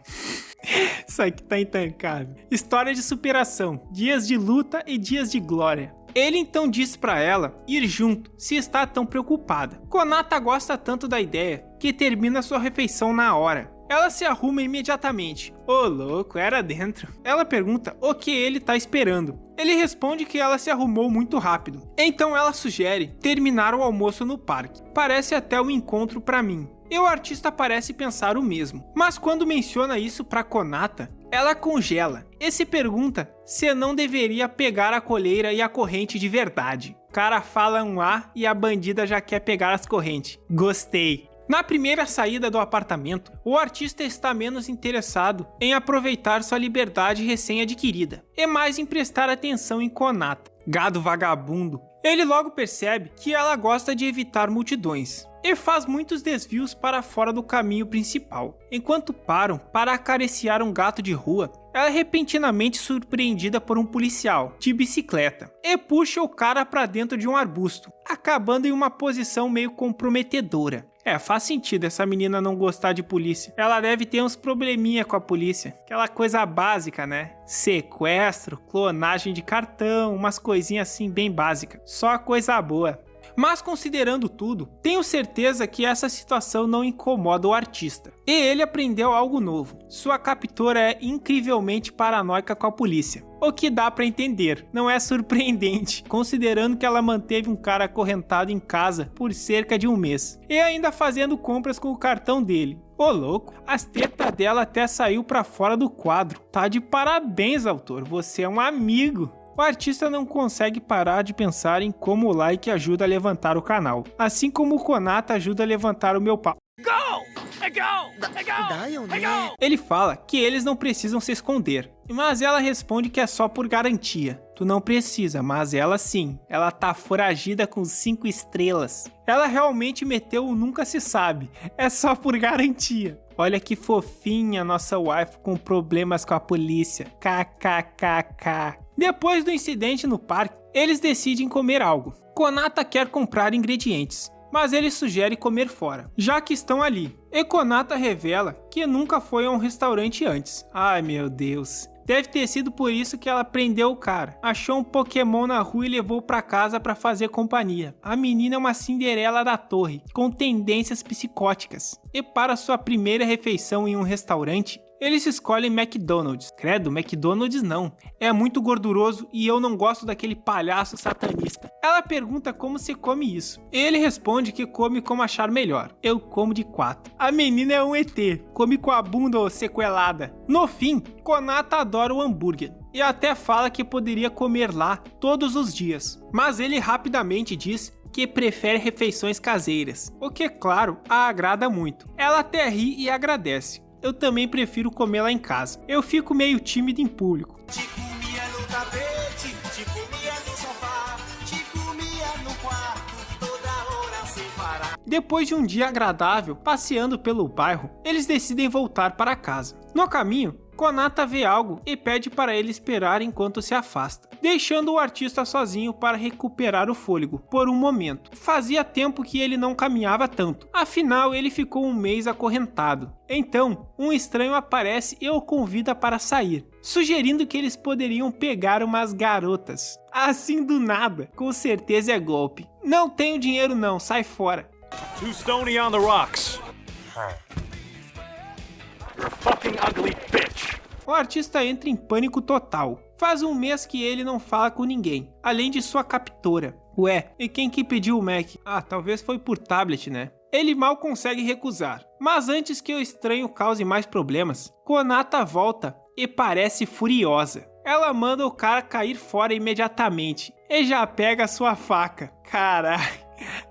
Isso aqui tá intancável. História de superação, dias de luta e dias de glória. Ele então diz pra ela ir junto, se está tão preocupada. Konata gosta tanto da ideia que termina sua refeição na hora. Ela se arruma imediatamente. Ô louco, era dentro. Ela pergunta o que ele tá esperando. Ele responde que ela se arrumou muito rápido. Então ela sugere terminar o almoço no parque. Parece até um encontro pra mim. E o artista parece pensar o mesmo. Mas quando menciona isso pra Konata, ela congela e se pergunta se não deveria pegar a coleira e a corrente de verdade. O cara fala um A e a bandida já quer pegar as correntes. Gostei. Na primeira saída do apartamento, o artista está menos interessado em aproveitar sua liberdade recém-adquirida e mais em prestar atenção em Konata. Gado vagabundo. Ele logo percebe que ela gosta de evitar multidões e faz muitos desvios para fora do caminho principal. Enquanto param para acariciar um gato de rua, ela é repentinamente surpreendida por um policial de bicicleta e puxa o cara para dentro de um arbusto, acabando em uma posição meio comprometedora. Faz sentido essa menina não gostar de polícia. Ela deve ter uns probleminha com a polícia. Aquela coisa básica, né? Sequestro, clonagem de cartão, umas coisinhas assim bem básicas. Só coisa boa. Mas considerando tudo, tenho certeza que essa situação não incomoda o artista. E ele aprendeu algo novo. Sua captora é incrivelmente paranoica com a polícia. O que dá pra entender, não é surpreendente, considerando que ela manteve um cara acorrentado em casa por cerca de um mês. E ainda fazendo compras com o cartão dele. Ô louco, as tetas dela até saiu pra fora do quadro. Tá de parabéns, autor, você é um amigo. O artista não consegue parar de pensar em como o like ajuda a levantar o canal, assim como o Konata ajuda a levantar o meu pau. Ele fala que eles não precisam se esconder, mas ela responde que é só por garantia. Tu não precisa, mas ela sim. Ela tá foragida com 5 estrelas. Ela realmente meteu o nunca se sabe. É só por garantia. Olha que fofinha nossa wife com problemas com a polícia. KKKK. Depois do incidente no parque, eles decidem comer algo. Konata quer comprar ingredientes, mas ele sugere comer fora, já que estão ali. E Konata revela que nunca foi a um restaurante antes. Ai meu Deus. Deve ter sido por isso que ela prendeu o cara. Achou um Pokémon na rua e levou pra casa pra fazer companhia. A menina é uma Cinderela da torre, com tendências psicóticas. E para sua primeira refeição em um restaurante, eles escolhem McDonald's. Credo, McDonald's não. É muito gorduroso e eu não gosto daquele palhaço satanista. Ela pergunta como se come isso. Ele responde que come como achar melhor. Eu como de 4. A menina é um ET. Come com a bunda sequelada. No fim, Konata adora o hambúrguer. E até fala que poderia comer lá todos os dias. Mas ele rapidamente diz que prefere refeições caseiras. O que, claro, a agrada muito. Ela até ri e agradece. Eu também prefiro comer lá em casa. Eu fico meio tímido em público. Te comia no tapete, te comia no sofá, te comia no quarto, toda hora sem parar. Depois de um dia agradável, passeando pelo bairro, eles decidem voltar para casa. No caminho, Konata vê algo e pede para ele esperar enquanto se afasta, deixando o artista sozinho para recuperar o fôlego por um momento. Fazia tempo que ele não caminhava tanto, afinal ele ficou um mês acorrentado. Então, um estranho aparece e o convida para sair, sugerindo que eles poderiam pegar umas garotas. Assim do nada, com certeza é golpe. Não tenho dinheiro não, sai fora. Too stony on the rocks. You're a fucking ugly bitch. O artista entra em pânico total. Faz um mês que ele não fala com ninguém, além de sua captora. Ué, e quem que pediu o Mac? Ah, talvez foi por tablet, né? Ele mal consegue recusar. Mas antes que o estranho cause mais problemas, Konata volta e parece furiosa. Ela manda o cara cair fora imediatamente e já pega sua faca. Caralho.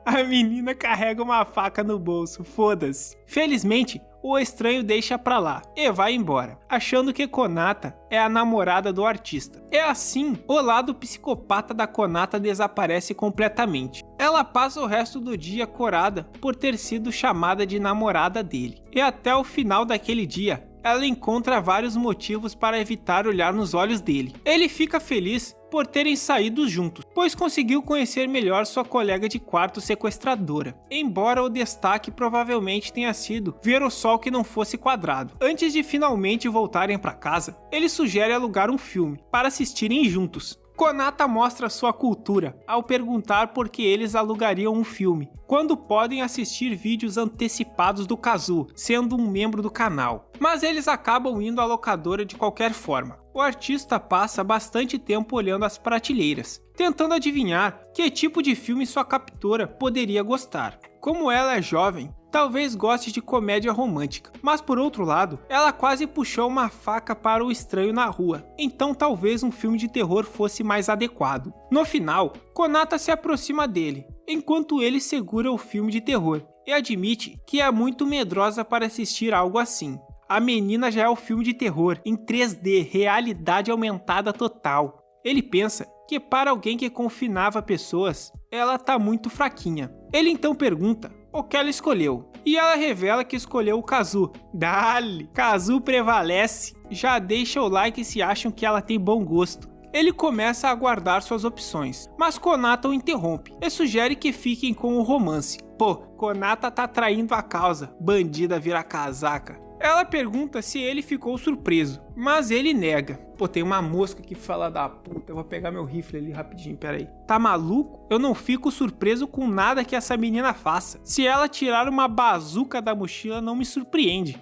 A menina carrega uma faca no bolso, foda-se. Felizmente, o estranho deixa pra lá e vai embora, achando que Konata é a namorada do artista. É assim, o lado psicopata da Konata desaparece completamente. Ela passa o resto do dia corada por ter sido chamada de namorada dele. E até o final daquele dia, ela encontra vários motivos para evitar olhar nos olhos dele. Ele fica feliz por terem saído juntos, pois conseguiu conhecer melhor sua colega de quarto sequestradora, embora o destaque provavelmente tenha sido ver o sol que não fosse quadrado. Antes de finalmente voltarem para casa, ele sugere alugar um filme para assistirem juntos. Konata mostra sua cultura ao perguntar por que eles alugariam um filme, quando podem assistir vídeos antecipados do Kazu, sendo um membro do canal. Mas eles acabam indo à locadora de qualquer forma. O artista passa bastante tempo olhando as prateleiras, tentando adivinhar que tipo de filme sua captora poderia gostar. Como ela é jovem, talvez goste de comédia romântica, mas por outro lado, ela quase puxou uma faca para o estranho na rua, então talvez um filme de terror fosse mais adequado. No final, Konata se aproxima dele, enquanto ele segura o filme de terror, e admite que é muito medrosa para assistir algo assim. A menina já é o filme de terror, em 3D, realidade aumentada total. Ele pensa que para alguém que confinava pessoas, ela tá muito fraquinha. Ele então pergunta o que ela escolheu, e ela revela que escolheu o Kazu. Dale, Kazu prevalece. Já deixa o like se acham que ela tem bom gosto. Ele começa a aguardar suas opções, mas Konata o interrompe e sugere que fiquem com o romance. Pô, Konata tá traindo a causa, bandida vira casaca. Ela pergunta se ele ficou surpreso, mas ele nega. Pô, tem uma mosca que fala da puta, eu vou pegar meu rifle ali rapidinho, peraí. Tá maluco? Eu não fico surpreso com nada que essa menina faça. Se ela tirar uma bazuca da mochila, não me surpreende.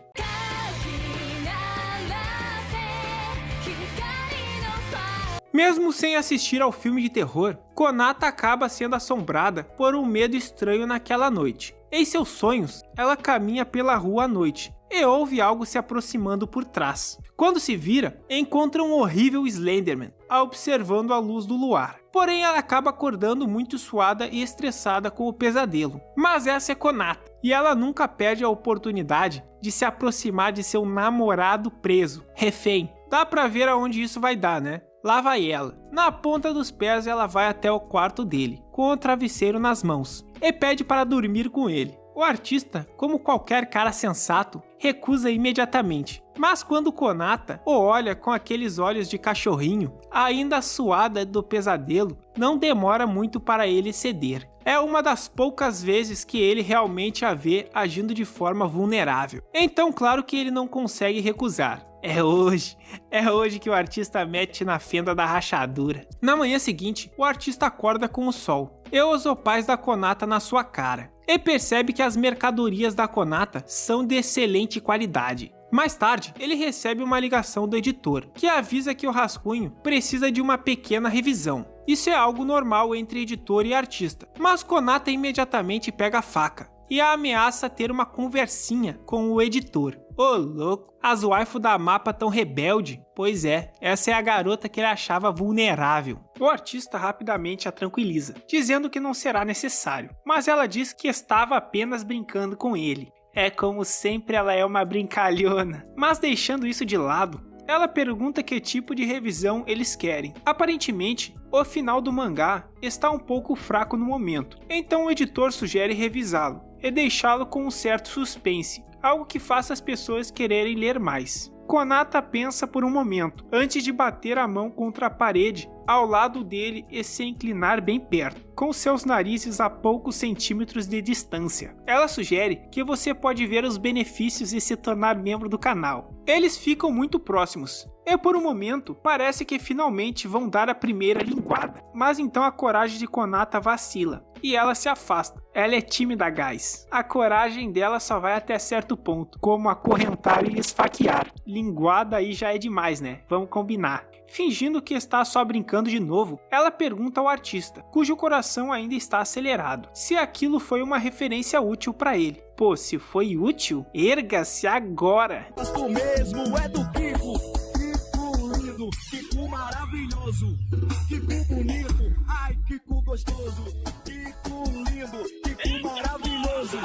Mesmo sem assistir ao filme de terror, Konata acaba sendo assombrada por um medo estranho naquela noite. Em seus sonhos, ela caminha pela rua à noite e ouve algo se aproximando por trás. Quando se vira, encontra um horrível Slenderman, observando a luz do luar. Porém, ela acaba acordando muito suada e estressada com o pesadelo. Mas essa é Konata, e ela nunca perde a oportunidade de se aproximar de seu namorado preso, refém. Dá pra ver aonde isso vai dar, né? Lá vai ela. Na ponta dos pés ela vai até o quarto dele, com o travesseiro nas mãos, e pede para dormir com ele. O artista, como qualquer cara sensato, recusa imediatamente. Mas quando Konata o olha com aqueles olhos de cachorrinho, ainda suada do pesadelo, não demora muito para ele ceder. É uma das poucas vezes que ele realmente a vê agindo de forma vulnerável. Então claro que ele não consegue recusar. É hoje que o artista mete na fenda da rachadura. Na manhã seguinte, o artista acorda com o sol e os opais da Konata na sua cara, e percebe que as mercadorias da Konata são de excelente qualidade. Mais tarde, ele recebe uma ligação do editor, que avisa que o rascunho precisa de uma pequena revisão. Isso é algo normal entre editor e artista, mas Konata imediatamente pega a faca e a ameaça ter uma conversinha com o editor. Ô louco, as waifu da mapa tão rebelde? Pois é, essa é a garota que ele achava vulnerável. O artista rapidamente a tranquiliza, dizendo que não será necessário, mas ela diz que estava apenas brincando com ele. É como sempre, ela é uma brincalhona. Mas deixando isso de lado, ela pergunta que tipo de revisão eles querem. Aparentemente, o final do mangá está um pouco fraco no momento, então o editor sugere revisá-lo e deixá-lo com um certo suspense, algo que faça as pessoas quererem ler mais. Konata pensa por um momento, antes de bater a mão contra a parede ao lado dele e se inclinar bem perto, com seus narizes a poucos centímetros de distância. Ela sugere que você pode ver os benefícios de se tornar membro do canal. Eles ficam muito próximos, e por um momento parece que finalmente vão dar a primeira linguada. Mas então a coragem de Konata vacila, e ela se afasta. Ela é tímida, guys. A coragem dela só vai até certo ponto, como acorrentar e esfaquear. Linguada aí já é demais, né? Vamos combinar. Fingindo que está só brincando de novo, ela pergunta ao artista, cujo coração ainda está acelerado, se aquilo foi uma referência útil para ele. Pô, se foi útil, erga-se agora! Gosto mesmo é do Kiko. Kiko lindo, Kiko maravilhoso, Kiko bonito, ai Que cu gostoso, que cu lindo, que cu maravilhoso,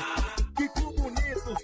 que cu bonito,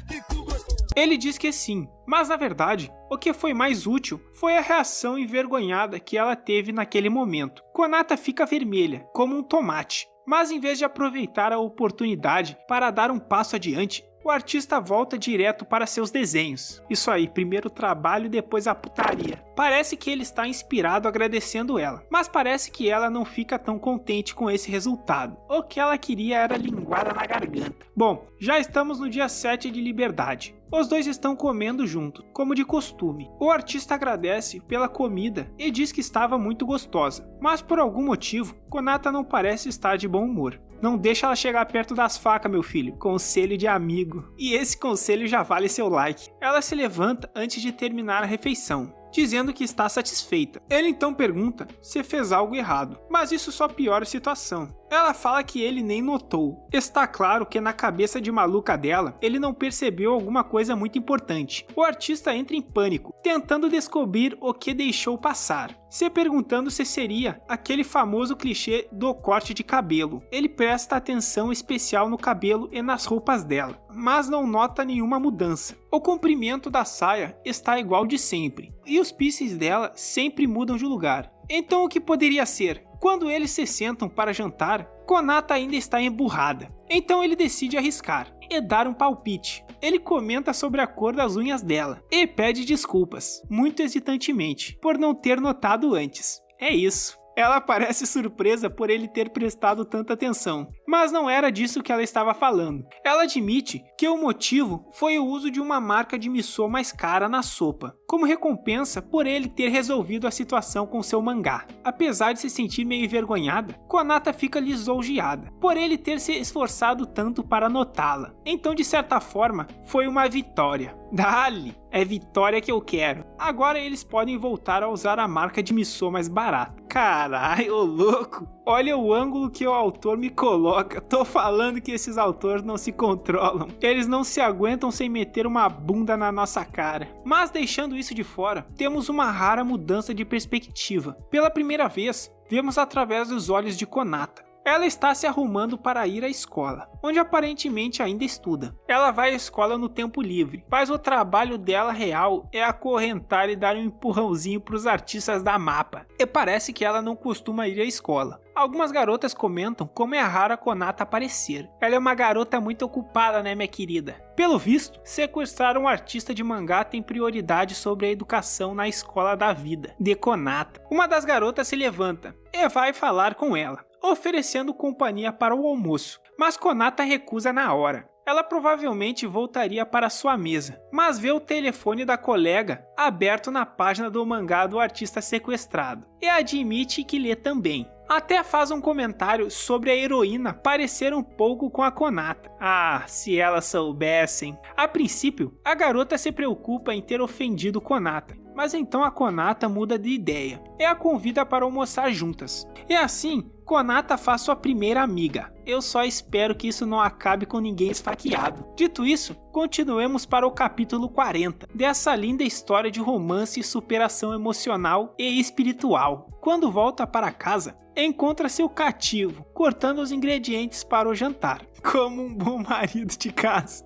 que cu gostoso. Ele diz que sim, mas na verdade, o que foi mais útil foi a reação envergonhada que ela teve naquele momento. Konata fica vermelha, como um tomate, mas em vez de aproveitar a oportunidade para dar um passo adiante, o artista volta direto para seus desenhos. Isso aí, primeiro o trabalho e depois a putaria. Parece que ele está inspirado agradecendo ela, mas parece que ela não fica tão contente com esse resultado. O que ela queria era linguada na garganta. Bom, já estamos no dia 7 de Liberdade. Os dois estão comendo junto, como de costume. O artista agradece pela comida e diz que estava muito gostosa, mas por algum motivo, Konata não parece estar de bom humor. Não deixa ela chegar perto das facas, meu filho. Conselho de amigo. E esse conselho já vale seu like. Ela se levanta antes de terminar a refeição, dizendo que está satisfeita. Ele então pergunta se fez algo errado, mas isso só piora a situação. Ela fala que ele nem notou. Está claro que na cabeça de maluca dela, ele não percebeu alguma coisa muito importante. O artista entra em pânico, tentando descobrir o que deixou passar, se perguntando se seria aquele famoso clichê do corte de cabelo. Ele presta atenção especial no cabelo e nas roupas dela, mas não nota nenhuma mudança. O comprimento da saia está igual de sempre, e os piercings dela sempre mudam de lugar. Então o que poderia ser? Quando eles se sentam para jantar, Konata ainda está emburrada. Então ele decide arriscar e dar um palpite. Ele comenta sobre a cor das unhas dela e pede desculpas, muito hesitantemente, por não ter notado antes. É isso. Ela parece surpresa por ele ter prestado tanta atenção, mas não era disso que ela estava falando. Ela admite que o motivo foi o uso de uma marca de miso mais cara na sopa, como recompensa por ele ter resolvido a situação com seu mangá. Apesar de se sentir meio envergonhada, Konata fica lisonjeada por ele ter se esforçado tanto para notá-la. Então, de certa forma, foi uma vitória. Dali, é vitória que eu quero. Agora eles podem voltar a usar a marca de miso mais barata. Caralho, ô louco. Olha o ângulo que o autor me coloca. Tô falando que esses autores não se controlam. Eles não se aguentam sem meter uma bunda na nossa cara. Mas deixando isso de fora, temos uma rara mudança de perspectiva. Pela primeira vez, vemos através dos olhos de Konata. Ela está se arrumando para ir à escola, onde aparentemente ainda estuda. Ela vai à escola no tempo livre, mas o trabalho dela real é acorrentar e dar um empurrãozinho para os artistas da mapa. E parece que ela não costuma ir à escola. Algumas garotas comentam como é raro a Konata aparecer. Ela é uma garota muito ocupada, né, minha querida? Pelo visto, sequestrar um artista de mangá tem prioridade sobre a educação na escola da vida de Konata. Uma das garotas se levanta e vai falar com ela, oferecendo companhia para o almoço, mas Konata recusa na hora. Ela provavelmente voltaria para sua mesa, mas vê o telefone da colega aberto na página do mangá do artista sequestrado e admite que lê também. Até faz um comentário sobre a heroína parecer um pouco com a Konata. Ah, se elas soubessem. A princípio, a garota se preocupa em ter ofendido Konata, mas então a Konata muda de ideia e a convida para almoçar juntas. E assim, Konata faz sua primeira amiga. Eu só espero que isso não acabe com ninguém esfaqueado. Dito isso, continuemos para o capítulo 40, dessa linda história de romance e superação emocional e espiritual. Quando volta para casa, encontra seu cativo, cortando os ingredientes para o jantar, como um bom marido de casa.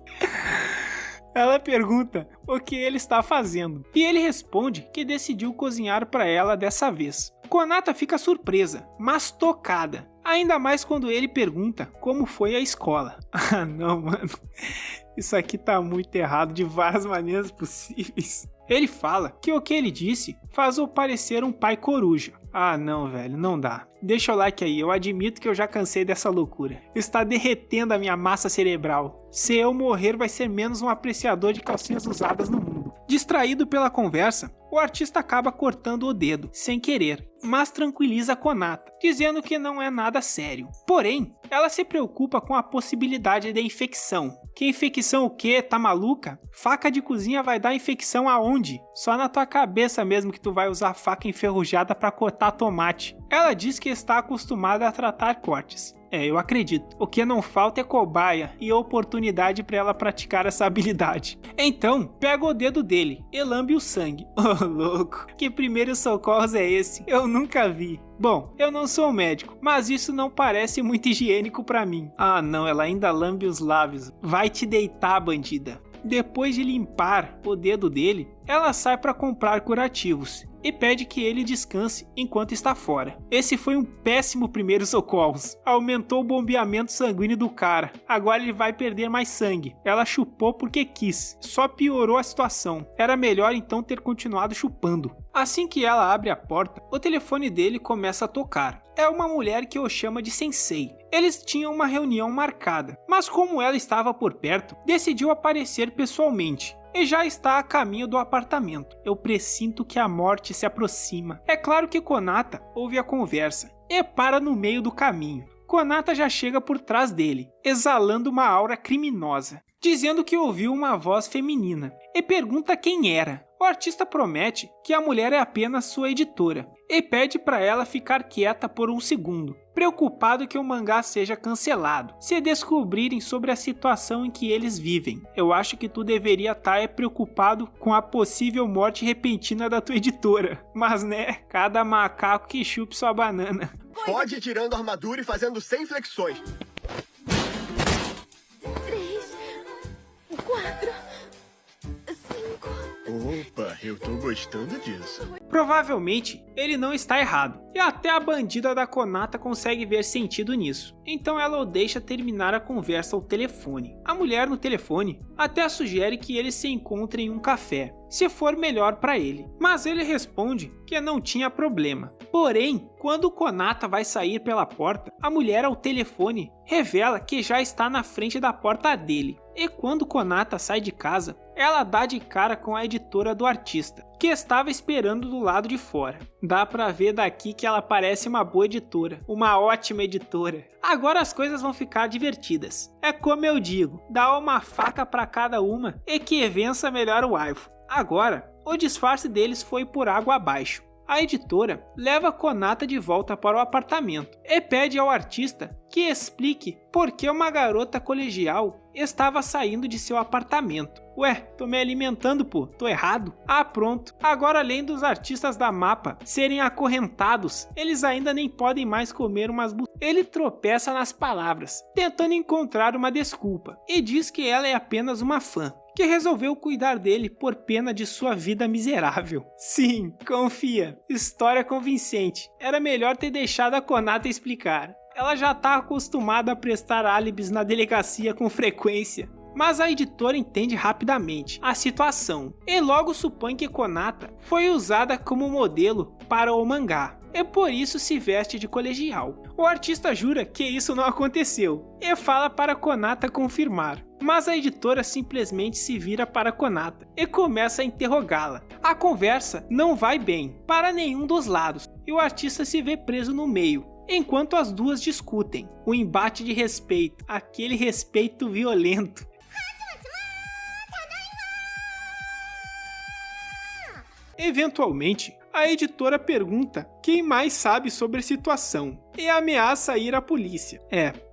Ela pergunta o que ele está fazendo, e ele responde que decidiu cozinhar para ela dessa vez. Konata fica surpresa, mas tocada, ainda mais quando ele pergunta como foi a escola. Ah não, mano, isso aqui tá muito errado de várias maneiras possíveis. Ele fala que o que ele disse faz-o parecer um pai coruja. Ah não, velho, não dá. Deixa o like aí, eu admito que eu já cansei dessa loucura. Está derretendo a minha massa cerebral. Se eu morrer, vai ser menos um apreciador de calcinhas usadas no mundo. Distraído pela conversa, o artista acaba cortando o dedo, sem querer, mas tranquiliza Konata, dizendo que não é nada sério. Porém, ela se preocupa com a possibilidade de infecção. Que infecção o quê? Tá maluca? Faca de cozinha vai dar infecção aonde? Só na tua cabeça mesmo que tu vai usar faca enferrujada para cortar tomate. Ela diz que está acostumada a tratar cortes, Eu acredito. O que não falta é cobaia e oportunidade pra ela praticar essa habilidade. Então, pega o dedo dele e lambe o sangue. Ô, louco, que primeiros socorros é esse? Eu nunca vi. Bom, eu não sou médico, mas isso não parece muito higiênico pra mim. Ah não, ela ainda lambe os lábios. Vai te deitar, bandida. Depois de limpar o dedo dele, ela sai para comprar curativos e pede que ele descanse enquanto está fora. Esse foi um péssimo primeiro socorros. Aumentou o bombeamento sanguíneo do cara. Agora ele vai perder mais sangue. Ela chupou porque quis. Só piorou a situação. Era melhor então ter continuado chupando. Assim que ela abre a porta, o telefone dele começa a tocar. É uma mulher que o chama de Sensei. Eles tinham uma reunião marcada, mas como ela estava por perto, decidiu aparecer pessoalmente. E já está a caminho do apartamento. Eu pressinto que a morte se aproxima. É claro que Konata ouve a conversa e para no meio do caminho. Konata já chega por trás dele, exalando uma aura criminosa, dizendo que ouviu uma voz feminina e pergunta quem era. O artista promete que a mulher é apenas sua editora e pede para ela ficar quieta por um segundo, preocupado que o mangá seja cancelado, se descobrirem sobre a situação em que eles vivem. Eu acho que tu deveria estar preocupado com a possível morte repentina da tua editora, mas né, cada macaco que chupe sua banana. Pode ir tirando a armadura e fazendo 100 flexões. 3, 4, 5. Opa, eu tô gostando disso. Provavelmente ele não está errado, e até a bandida da Konata consegue ver sentido nisso. Então ela o deixa terminar a conversa ao telefone. A mulher no telefone até sugere que eles se encontrem em um café, se for melhor para ele, mas ele responde que não tinha problema. Porém, quando Konata vai sair pela porta, a mulher ao telefone revela que já está na frente da porta dele. E quando Konata sai de casa, ela dá de cara com a editora do artista, que estava esperando do lado de fora. Dá pra ver daqui que ela parece uma boa editora, uma ótima editora. Agora as coisas vão ficar divertidas. É como eu digo, dá uma faca pra cada uma e que vença melhor o waifu. Agora, o disfarce deles foi por água abaixo. A editora leva Konata de volta para o apartamento e pede ao artista que explique por que uma garota colegial estava saindo de seu apartamento. Ué, tô me alimentando, pô, tô errado? Ah, pronto. Agora, além dos artistas da mapa serem acorrentados, eles ainda nem podem mais comer umas Ele tropeça nas palavras, tentando encontrar uma desculpa, e diz que ela é apenas uma fã, que resolveu cuidar dele por pena de sua vida miserável. Sim, confia, história convincente. Era melhor ter deixado a Konata explicar. Ela já tá acostumada a prestar álibis na delegacia com frequência. Mas a editora entende rapidamente a situação e logo supõe que Konata foi usada como modelo para o mangá e por isso se veste de colegial. O artista jura que isso não aconteceu e fala para Konata confirmar, mas a editora simplesmente se vira para Konata e começa a interrogá-la. A conversa não vai bem para nenhum dos lados e o artista se vê preso no meio, enquanto as duas discutem. O embate de respeito, aquele respeito violento. Eventualmente, a editora pergunta quem mais sabe sobre a situação e ameaça ir à polícia.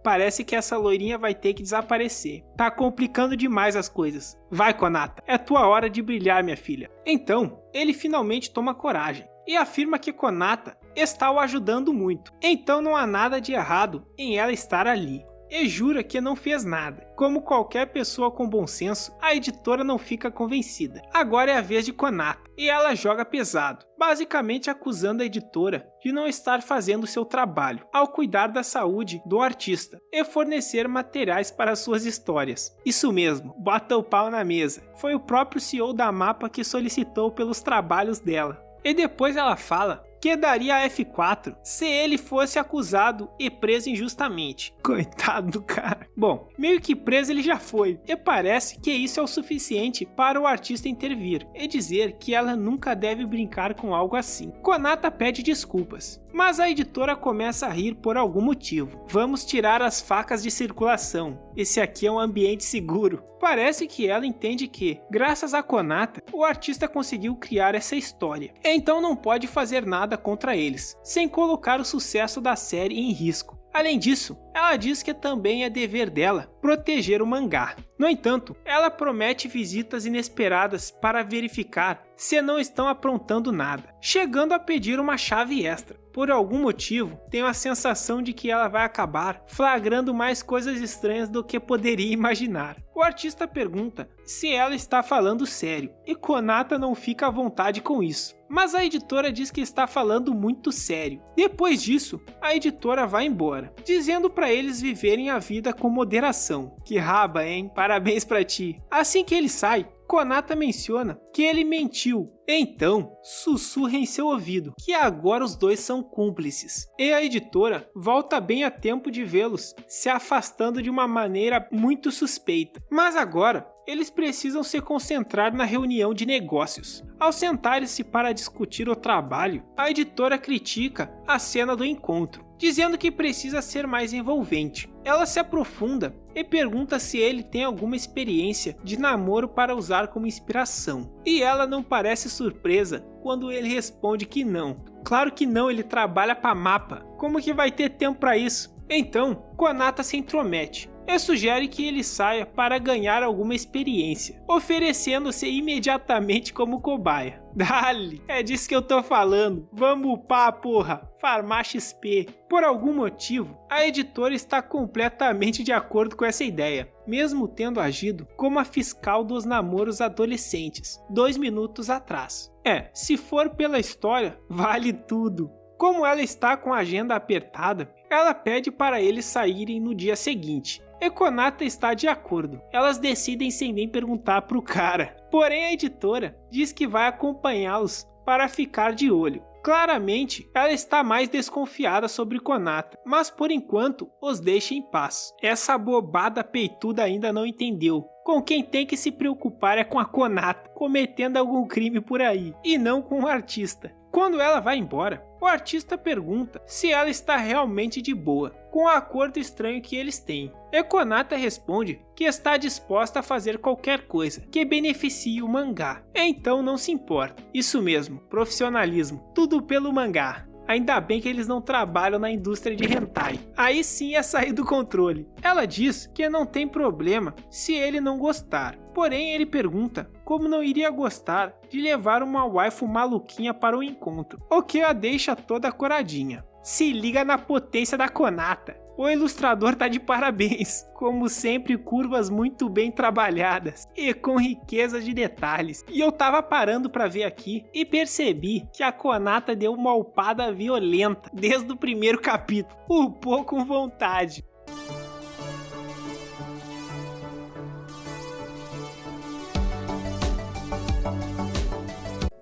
Parece que essa loirinha vai ter que desaparecer. Tá complicando demais as coisas. Vai, Konata, é tua hora de brilhar, minha filha. Então, ele finalmente toma coragem e afirma que Konata está o ajudando muito. Então não há nada de errado em ela estar ali. E jura que não fez nada. Como qualquer pessoa com bom senso, a editora não fica convencida. Agora é a vez de Konata, e ela joga pesado, basicamente acusando a editora de não estar fazendo seu trabalho ao cuidar da saúde do artista e fornecer materiais para suas histórias. Isso mesmo, bota o pau na mesa. Foi o próprio CEO da Mapa que solicitou pelos trabalhos dela. E depois ela fala que daria a F4 se ele fosse acusado e preso injustamente. Coitado do cara. Bom, meio que preso ele já foi, e parece que isso é o suficiente para o artista intervir e dizer que ela nunca deve brincar com algo assim. Konata pede desculpas, mas a editora começa a rir por algum motivo. Vamos tirar as facas de circulação. Esse aqui é um ambiente seguro. Parece que ela entende que, graças a Konata, o artista conseguiu criar essa história. Então não pode fazer nada contra eles, sem colocar o sucesso da série em risco. Além disso, Ela diz que também é dever dela proteger o mangá. No entanto, ela promete visitas inesperadas para verificar se não estão aprontando nada, chegando a pedir uma chave extra. Por algum motivo, tenho a sensação de que ela vai acabar flagrando mais coisas estranhas do que poderia imaginar. O artista pergunta se ela está falando sério, e Konata não fica à vontade com isso. Mas a editora diz que está falando muito sério. Depois disso, a editora vai embora, dizendo para eles viverem a vida com moderação. Que raba, hein? Parabéns pra ti. Assim que ele sai, Konata menciona que ele mentiu. Então, sussurra em seu ouvido que agora os dois são cúmplices. E a editora volta bem a tempo de vê-los se afastando de uma maneira muito suspeita. Mas agora, eles precisam se concentrar na reunião de negócios. Ao sentarem-se para discutir o trabalho, a editora critica a cena do encontro, dizendo que precisa ser mais envolvente. Ela se aprofunda e pergunta se ele tem alguma experiência de namoro para usar como inspiração. E ela não parece surpresa quando ele responde que não. Claro que não, ele trabalha para mapa. Como que vai ter tempo para isso? Então, Konata se intromete e sugere que ele saia para ganhar alguma experiência, oferecendo-se imediatamente como cobaia. Dale, é disso que eu tô falando. Vamos upar, porra. Farmar XP. Por algum motivo, a editora está completamente de acordo com essa ideia, mesmo tendo agido como a fiscal dos namoros adolescentes 2 minutos atrás. Se for pela história, vale tudo. Como ela está com a agenda apertada, ela pede para eles saírem no dia seguinte. E Konata está de acordo. Elas decidem sem nem perguntar pro cara. Porém, a editora diz que vai acompanhá-los para ficar de olho. Claramente, ela está mais desconfiada sobre Konata, mas por enquanto os deixa em paz. Essa bobada peituda ainda não entendeu. Com quem tem que se preocupar é com a Konata, cometendo algum crime por aí, e não com o artista. Quando ela vai embora, o artista pergunta se ela está realmente de boa com o acordo estranho que eles têm. E Konata responde que está disposta a fazer qualquer coisa que beneficie o mangá. Então não se importa. Isso mesmo, profissionalismo, tudo pelo mangá. Ainda bem que eles não trabalham na indústria de hentai. Aí sim é sair do controle. Ela diz que não tem problema se ele não gostar. Porém, ele pergunta como não iria gostar de levar uma waifu maluquinha para o encontro, o que a deixa toda coradinha. Se liga na potência da Konata. O ilustrador tá de parabéns, como sempre, curvas muito bem trabalhadas e com riqueza de detalhes. E eu tava parando pra ver aqui e percebi que a Konata deu uma upada violenta desde o primeiro capítulo, upou com vontade.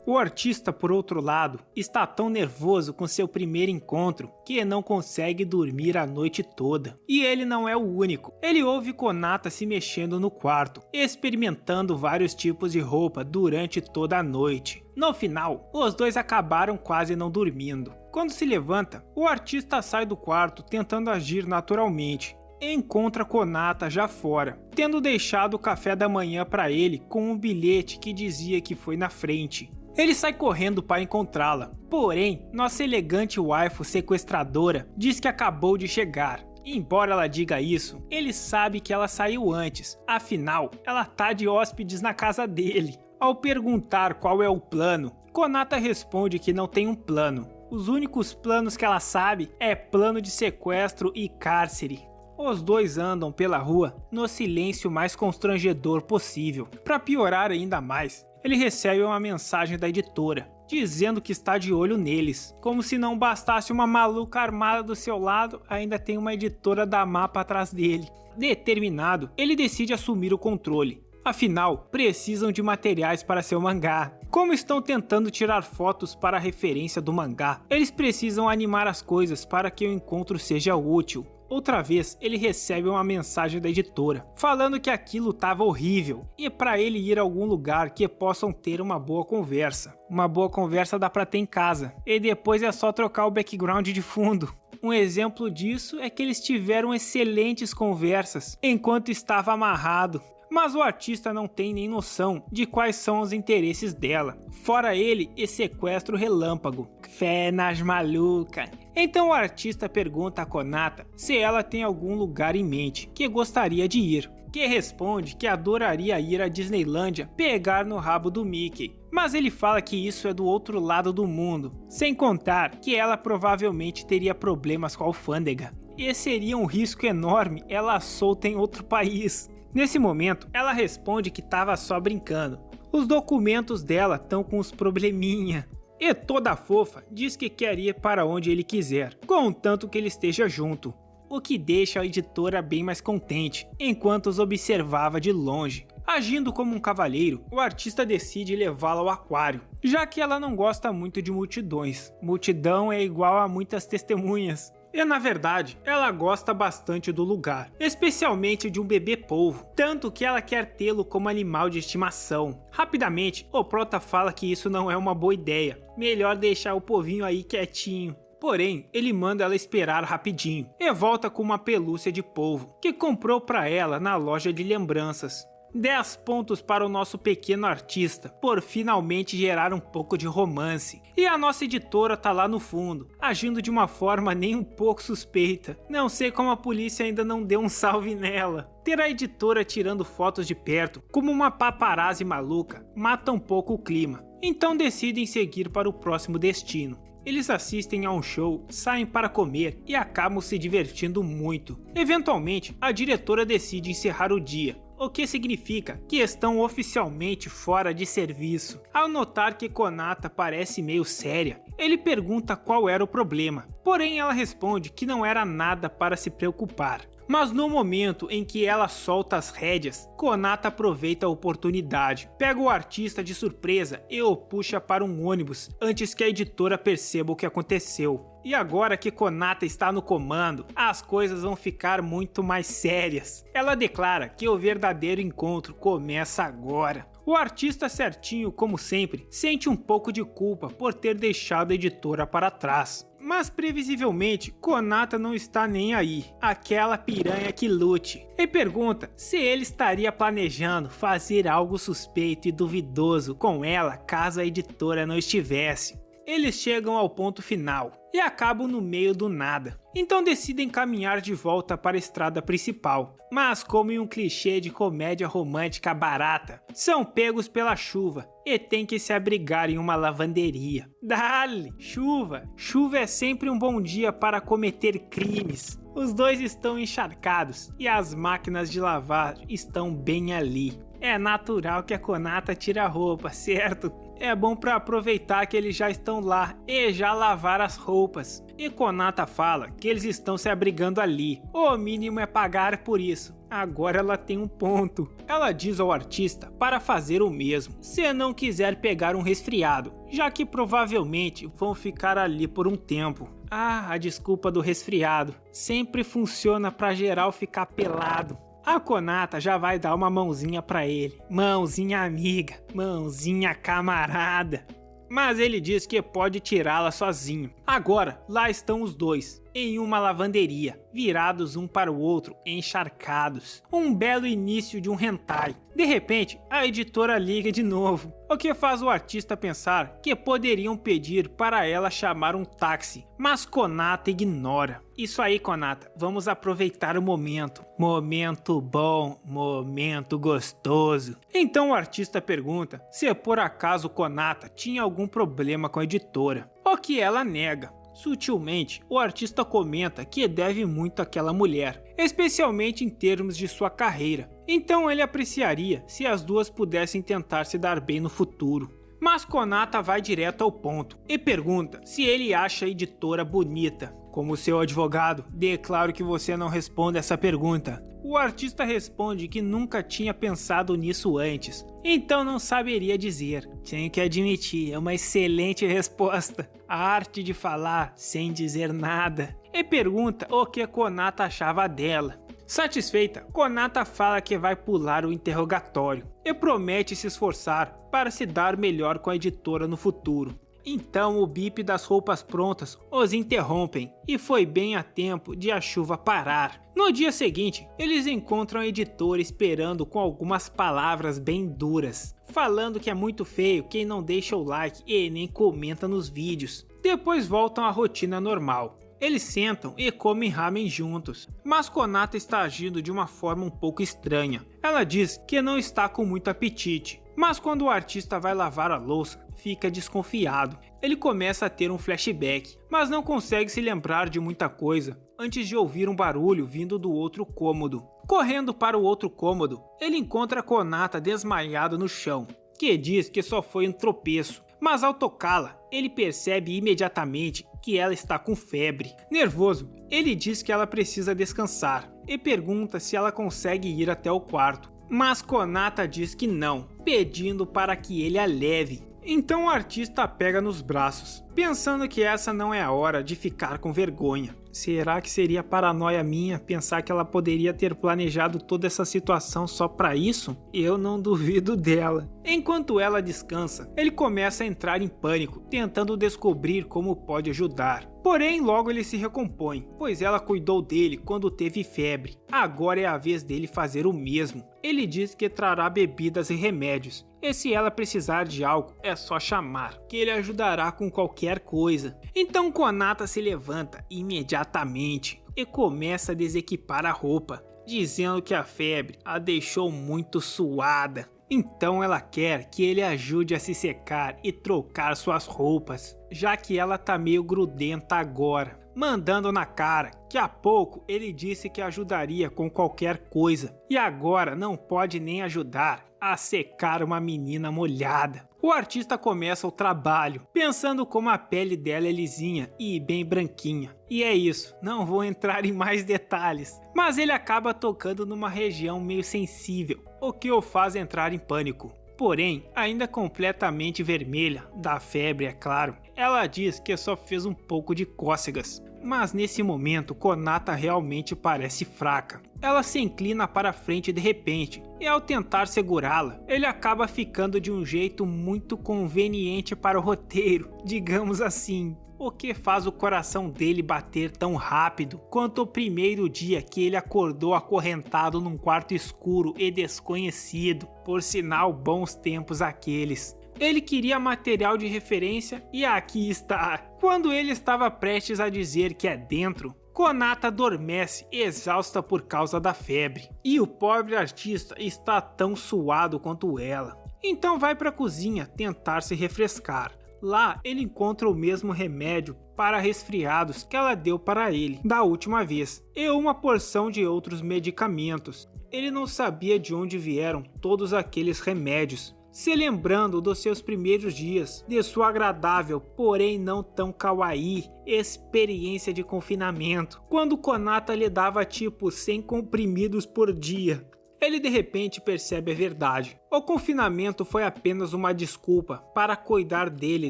O artista, por outro lado, está tão nervoso com seu primeiro encontro que não consegue dormir a noite toda. E ele não é o único. Ele ouve Konata se mexendo no quarto, experimentando vários tipos de roupa durante toda a noite. No final, os dois acabaram quase não dormindo. Quando se levanta, o artista sai do quarto tentando agir naturalmente. E encontra Konata já fora, tendo deixado o café da manhã para ele com um bilhete que dizia que foi na frente. Ele sai correndo para encontrá-la, porém, nossa elegante waifu sequestradora diz que acabou de chegar. Embora ela diga isso, ele sabe que ela saiu antes, afinal, ela tá de hóspedes na casa dele. Ao perguntar qual é o plano, Konata responde que não tem um plano. Os únicos planos que ela sabe é plano de sequestro e cárcere. Os dois andam pela rua no silêncio mais constrangedor possível. Para piorar ainda mais, ele recebe uma mensagem da editora, dizendo que está de olho neles. Como se não bastasse uma maluca armada do seu lado, ainda tem uma editora da mapa atrás dele. Determinado, ele decide assumir o controle. Afinal, precisam de materiais para seu mangá. Como estão tentando tirar fotos para a referência do mangá, eles precisam animar as coisas para que o encontro seja útil. Outra vez, ele recebe uma mensagem da editora, falando que aquilo estava horrível, e para ele ir a algum lugar que possam ter uma boa conversa. Uma boa conversa dá para ter em casa, e depois é só trocar o background de fundo. Um exemplo disso é que eles tiveram excelentes conversas enquanto estava amarrado. mas o artista não tem nem noção de quais são os interesses dela. Fora ele e sequestro relâmpago. Fé nas maluca. Então o artista pergunta a Konata se ela tem algum lugar em mente que gostaria de ir, que responde que adoraria ir à Disneylândia pegar no rabo do Mickey, mas ele fala que isso é do outro lado do mundo, sem contar que ela provavelmente teria problemas com a alfândega, e seria um risco enorme ela solta em outro país. Nesse momento, ela responde que estava só brincando, os documentos dela estão com uns probleminha. E toda fofa diz que quer ir para onde ele quiser, contanto que ele esteja junto, o que deixa a editora bem mais contente, enquanto os observava de longe. Agindo como um cavalheiro, o artista decide levá-la ao aquário, já que ela não gosta muito de multidões. Multidão é igual a muitas testemunhas. E na verdade, ela gosta bastante do lugar, especialmente de um bebê polvo, tanto que ela quer tê-lo como animal de estimação. Rapidamente, o prota fala que isso não é uma boa ideia, melhor deixar o povinho aí quietinho. Porém, ele manda ela esperar rapidinho e volta com uma pelúcia de polvo, que comprou para ela na loja de lembranças. 10 pontos para o nosso pequeno artista, por finalmente gerar um pouco de romance. E a nossa editora tá lá no fundo, agindo de uma forma nem um pouco suspeita. Não sei como a polícia ainda não deu um salve nela. Ter a editora tirando fotos de perto, como uma paparazzi maluca, mata um pouco o clima. Então decidem seguir para o próximo destino. Eles assistem a um show, saem para comer e acabam se divertindo muito. Eventualmente, a diretora decide encerrar o dia, o que significa que estão oficialmente fora de serviço. Ao notar que Konata parece meio séria, ele pergunta qual era o problema, porém ela responde que não era nada para se preocupar. Mas no momento em que ela solta as rédeas, Konata aproveita a oportunidade, pega o artista de surpresa e o puxa para um ônibus antes que a editora perceba o que aconteceu. E agora que Konata está no comando, as coisas vão ficar muito mais sérias. Ela declara que o verdadeiro encontro começa agora. O artista certinho, como sempre, sente um pouco de culpa por ter deixado a editora para trás. Mas previsivelmente, Konata não está nem aí, aquela piranha que lute, e pergunta se ele estaria planejando fazer algo suspeito e duvidoso com ela caso a editora não estivesse. Eles chegam ao ponto final e acabam no meio do nada, então decidem caminhar de volta para a estrada principal, mas como em um clichê de comédia romântica barata, são pegos pela chuva e têm que se abrigar em uma lavanderia. Dale, chuva! Chuva é sempre um bom dia para cometer crimes. Os dois estão encharcados e as máquinas de lavar estão bem ali. É natural que a Konata tire a roupa, certo? É bom para aproveitar que eles já estão lá e já lavar as roupas. E Konata fala que eles estão se abrigando ali. O mínimo é pagar por isso. Agora ela tem um ponto. Ela diz ao artista para fazer o mesmo, se não quiser pegar um resfriado, já que provavelmente vão ficar ali por um tempo. Ah, a desculpa do resfriado. Sempre funciona para geral ficar pelado. A Konata já vai dar uma mãozinha pra ele. Mãozinha amiga, mãozinha camarada. Mas ele diz que pode tirá-la sozinho. Agora, lá estão os dois, em uma lavanderia, virados um para o outro, encharcados. Um belo início de um hentai. De repente, a editora liga de novo, o que faz o artista pensar que poderiam pedir para ela chamar um táxi, mas Konata ignora. Isso aí, Konata, vamos aproveitar o momento. Momento bom, momento gostoso. Então o artista pergunta se por acaso Konata tinha algum problema com a editora, o que ela nega. Sutilmente, o artista comenta que deve muito àquela mulher, especialmente em termos de sua carreira. Então ele apreciaria se as duas pudessem tentar se dar bem no futuro. Mas Konata vai direto ao ponto e pergunta se ele acha a editora bonita. Como seu advogado, declaro que você não responde essa pergunta. O artista responde que nunca tinha pensado nisso antes, então não saberia dizer. Tenho que admitir, é uma excelente resposta. A arte de falar sem dizer nada. E pergunta o que Konata achava dela. Satisfeita, Konata fala que vai pular o interrogatório e promete se esforçar para se dar melhor com a editora no futuro. Então o bip das roupas prontas os interrompem e foi bem a tempo de a chuva parar. No dia seguinte, eles encontram a editora esperando com algumas palavras bem duras, falando que é muito feio quem não deixa o like e nem comenta nos vídeos. Depois voltam à rotina normal. Eles sentam e comem ramen juntos, mas Konata está agindo de uma forma um pouco estranha. Ela diz que não está com muito apetite, mas quando o artista vai lavar a louça, fica desconfiado. Ele começa a ter um flashback, mas não consegue se lembrar de muita coisa, antes de ouvir um barulho vindo do outro cômodo. Correndo para o outro cômodo, ele encontra Konata desmaiada no chão, que diz que só foi um tropeço. Mas ao tocá-la, ele percebe imediatamente que ela está com febre. Nervoso, ele diz que ela precisa descansar e pergunta se ela consegue ir até o quarto. Mas Konata diz que não, pedindo para que ele a leve. Então o artista a pega nos braços, pensando que essa não é a hora de ficar com vergonha. Será que seria paranoia minha pensar que ela poderia ter planejado toda essa situação só pra isso? Eu não duvido dela. Enquanto ela descansa, ele começa a entrar em pânico, tentando descobrir como pode ajudar. Porém, logo ele se recompõe, pois ela cuidou dele quando teve febre. Agora é a vez dele fazer o mesmo. Ele diz que trará bebidas e remédios, e se ela precisar de algo, é só chamar, que ele ajudará com qualquer coisa. Então Konata se levanta imediatamente e começa a desequipar a roupa, dizendo que a febre a deixou muito suada. Então ela quer que ele ajude a se secar e trocar suas roupas, já que ela tá meio grudenta agora, mandando na cara que há pouco ele disse que ajudaria com qualquer coisa e agora não pode nem ajudar a secar uma menina molhada. O artista começa o trabalho, pensando como a pele dela é lisinha e bem branquinha. E é isso, não vou entrar em mais detalhes. Mas ele acaba tocando numa região meio sensível, o que o faz entrar em pânico. Porém, ainda completamente vermelha, da febre é claro, ela diz que só fez um pouco de cócegas. Mas nesse momento, Konata realmente parece fraca. Ela se inclina para frente de repente, e ao tentar segurá-la, ele acaba ficando de um jeito muito conveniente para o roteiro, digamos assim. O que faz o coração dele bater tão rápido quanto o primeiro dia que ele acordou acorrentado num quarto escuro e desconhecido. Por sinal, bons tempos aqueles. Ele queria material de referência e aqui está. Quando ele estava prestes a dizer que é dentro, Konata adormece, exausta por causa da febre. E o pobre artista está tão suado quanto ela. Então vai para a cozinha tentar se refrescar. Lá ele encontra o mesmo remédio para resfriados que ela deu para ele da última vez, e uma porção de outros medicamentos. Ele não sabia de onde vieram todos aqueles remédios, se lembrando dos seus primeiros dias, de sua agradável, porém não tão kawaii, experiência de confinamento, quando Konata lhe dava tipo 100 comprimidos por dia. Ele de repente percebe a verdade. O confinamento foi apenas uma desculpa para cuidar dele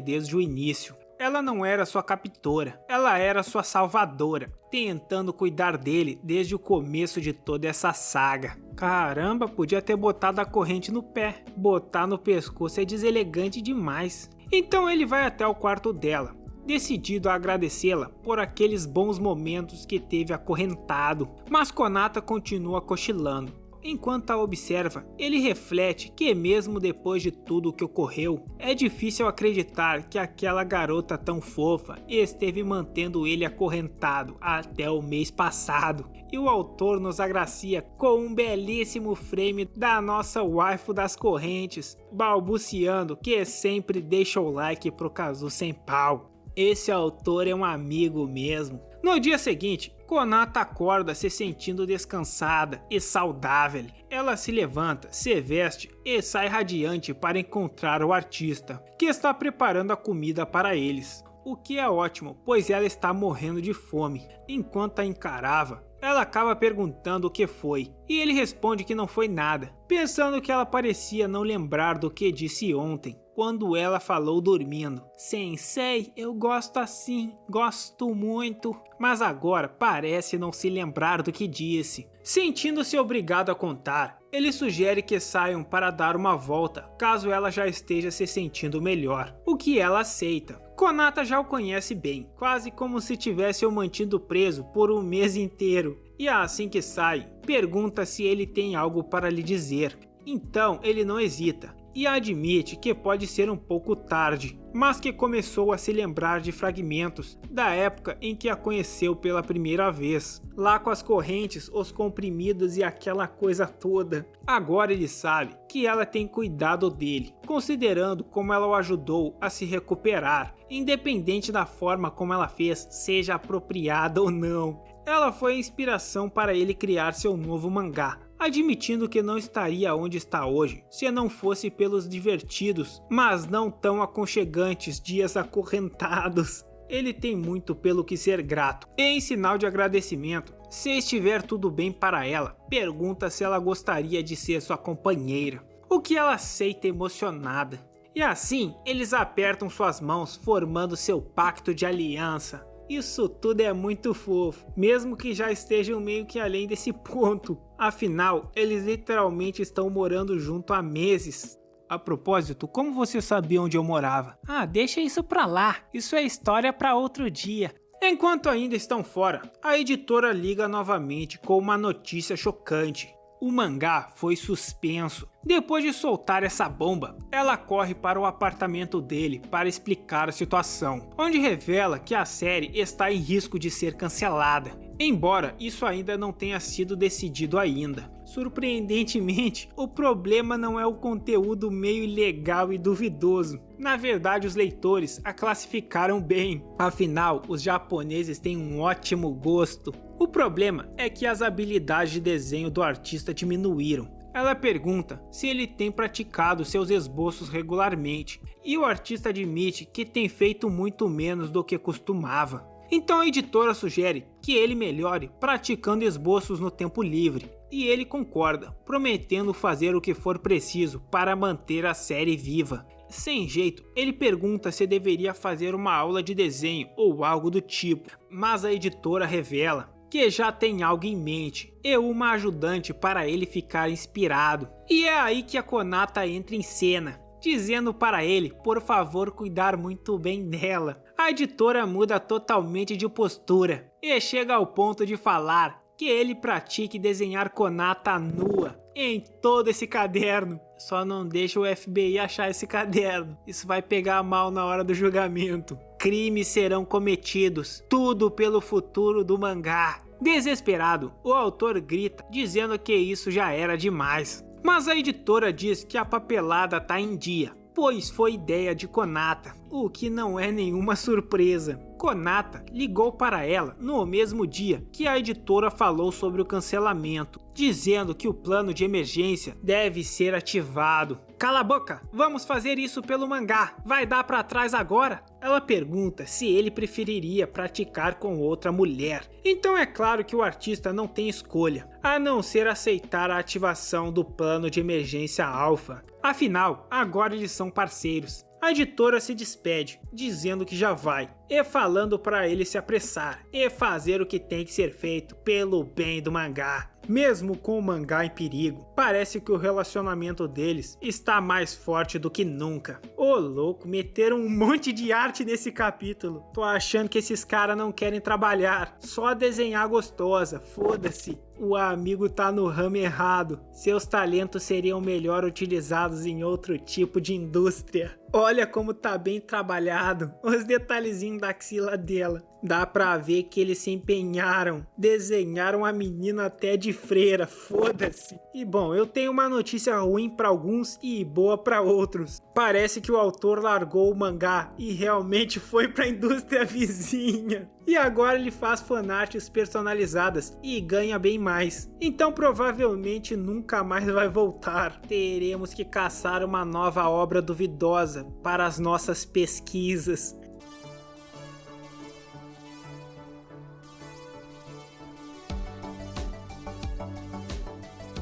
desde o início. Ela não era sua captora, ela era sua salvadora, tentando cuidar dele desde o começo de toda essa saga. Caramba, podia ter botado a corrente no pé. Botar no pescoço é deselegante demais. Então ele vai até o quarto dela, decidido a agradecê-la por aqueles bons momentos que teve acorrentado. Mas Konata continua cochilando. Enquanto a observa, ele reflete que mesmo depois de tudo o que ocorreu, é difícil acreditar que aquela garota tão fofa esteve mantendo ele acorrentado até o mês passado. E o autor nos agracia com um belíssimo frame da nossa waifu das correntes, balbuciando que sempre deixa o like pro Kazu sem pau. Esse autor é um amigo mesmo. No dia seguinte, Konata acorda se sentindo descansada e saudável. Ela se levanta, se veste e sai radiante para encontrar o artista, que está preparando a comida para eles. O que é ótimo, pois ela está morrendo de fome. Enquanto a encarava, ela acaba perguntando o que foi, e ele responde que não foi nada, pensando que ela parecia não lembrar do que disse ontem. quando ela falou dormindo. Sensei, eu gosto assim, gosto muito. Mas agora parece não se lembrar do que disse. Sentindo-se obrigado a contar, ele sugere que saiam para dar uma volta, caso ela já esteja se sentindo melhor, o que ela aceita. Konata já o conhece bem, quase como se tivesse o mantido preso por um mês inteiro. E assim que sai, pergunta se ele tem algo para lhe dizer. Então ele não hesita e admite que pode ser um pouco tarde, mas que começou a se lembrar de fragmentos da época em que a conheceu pela primeira vez, lá com as correntes, os comprimidos e aquela coisa toda. Agora ele sabe que ela tem cuidado dele, considerando como ela o ajudou a se recuperar, independente da forma como ela fez, seja apropriada ou não. Ela foi a inspiração para ele criar seu novo mangá, admitindo que não estaria onde está hoje se não fosse pelos divertidos, mas não tão aconchegantes dias acorrentados. Ele tem muito pelo que ser grato. E em sinal de agradecimento, se estiver tudo bem para ela, pergunta se ela gostaria de ser sua companheira, o que ela aceita emocionada. E assim, eles apertam suas mãos formando seu pacto de aliança. Isso tudo é muito fofo, mesmo que já estejam meio que além desse ponto. Afinal, eles literalmente estão morando junto há meses. A propósito, como você sabia onde eu morava? Ah, deixa isso pra lá, isso é história pra outro dia. Enquanto ainda estão fora, a editora liga novamente com uma notícia chocante. O mangá foi suspenso. Depois de soltar essa bomba, ela corre para o apartamento dele para explicar a situação, onde revela que a série está em risco de ser cancelada, embora isso ainda não tenha sido decidido ainda. Surpreendentemente, o problema não é o conteúdo meio ilegal e duvidoso. Na verdade, os leitores a classificaram bem, afinal, os japoneses têm um ótimo gosto. O problema é que as habilidades de desenho do artista diminuíram. Ela pergunta se ele tem praticado seus esboços regularmente, e o artista admite que tem feito muito menos do que costumava. Então a editora sugere que ele melhore praticando esboços no tempo livre, e ele concorda, prometendo fazer o que for preciso para manter a série viva. Sem jeito, ele pergunta se deveria fazer uma aula de desenho ou algo do tipo, mas a editora revela que já tem algo em mente e uma ajudante para ele ficar inspirado. E é aí que a Konata entra em cena, dizendo para ele por favor cuidar muito bem dela. A editora muda totalmente de postura e chega ao ponto de falar que ele pratique desenhar Konata nua em todo esse caderno. Só não deixa o FBI achar esse caderno, isso vai pegar mal na hora do julgamento. Crimes serão cometidos, tudo pelo futuro do mangá. Desesperado, o autor grita, dizendo que isso já era demais. Mas a editora diz que a papelada tá em dia, pois foi ideia de Konata, o que não é nenhuma surpresa. Konata ligou para ela no mesmo dia que a editora falou sobre o cancelamento, dizendo que o plano de emergência deve ser ativado. Cala a boca, vamos fazer isso pelo mangá, vai dar pra trás agora? Ela pergunta se ele preferiria praticar com outra mulher. Então é claro que o artista não tem escolha, a não ser aceitar a ativação do plano de emergência alfa. Afinal, agora eles são parceiros. A editora se despede, dizendo que já vai, e falando para ele se apressar e fazer o que tem que ser feito pelo bem do mangá. Mesmo com o mangá em perigo, parece que o relacionamento deles está mais forte do que nunca. Ô louco, meteram um monte de arte nesse capítulo. Tô achando que esses caras não querem trabalhar, só desenhar gostosa, foda-se. O amigo tá no ramo errado, seus talentos seriam melhor utilizados em outro tipo de indústria. Olha como tá bem trabalhado, os detalhezinhos da axila dela. Dá pra ver que eles se empenharam, desenharam a menina até de freira, foda-se. E bom, eu tenho uma notícia ruim pra alguns e boa pra outros. Parece que o autor largou o mangá e realmente foi pra indústria vizinha. E agora ele faz fanarts personalizadas e ganha bem mais. Então provavelmente nunca mais vai voltar. Teremos que caçar uma nova obra duvidosa para as nossas pesquisas.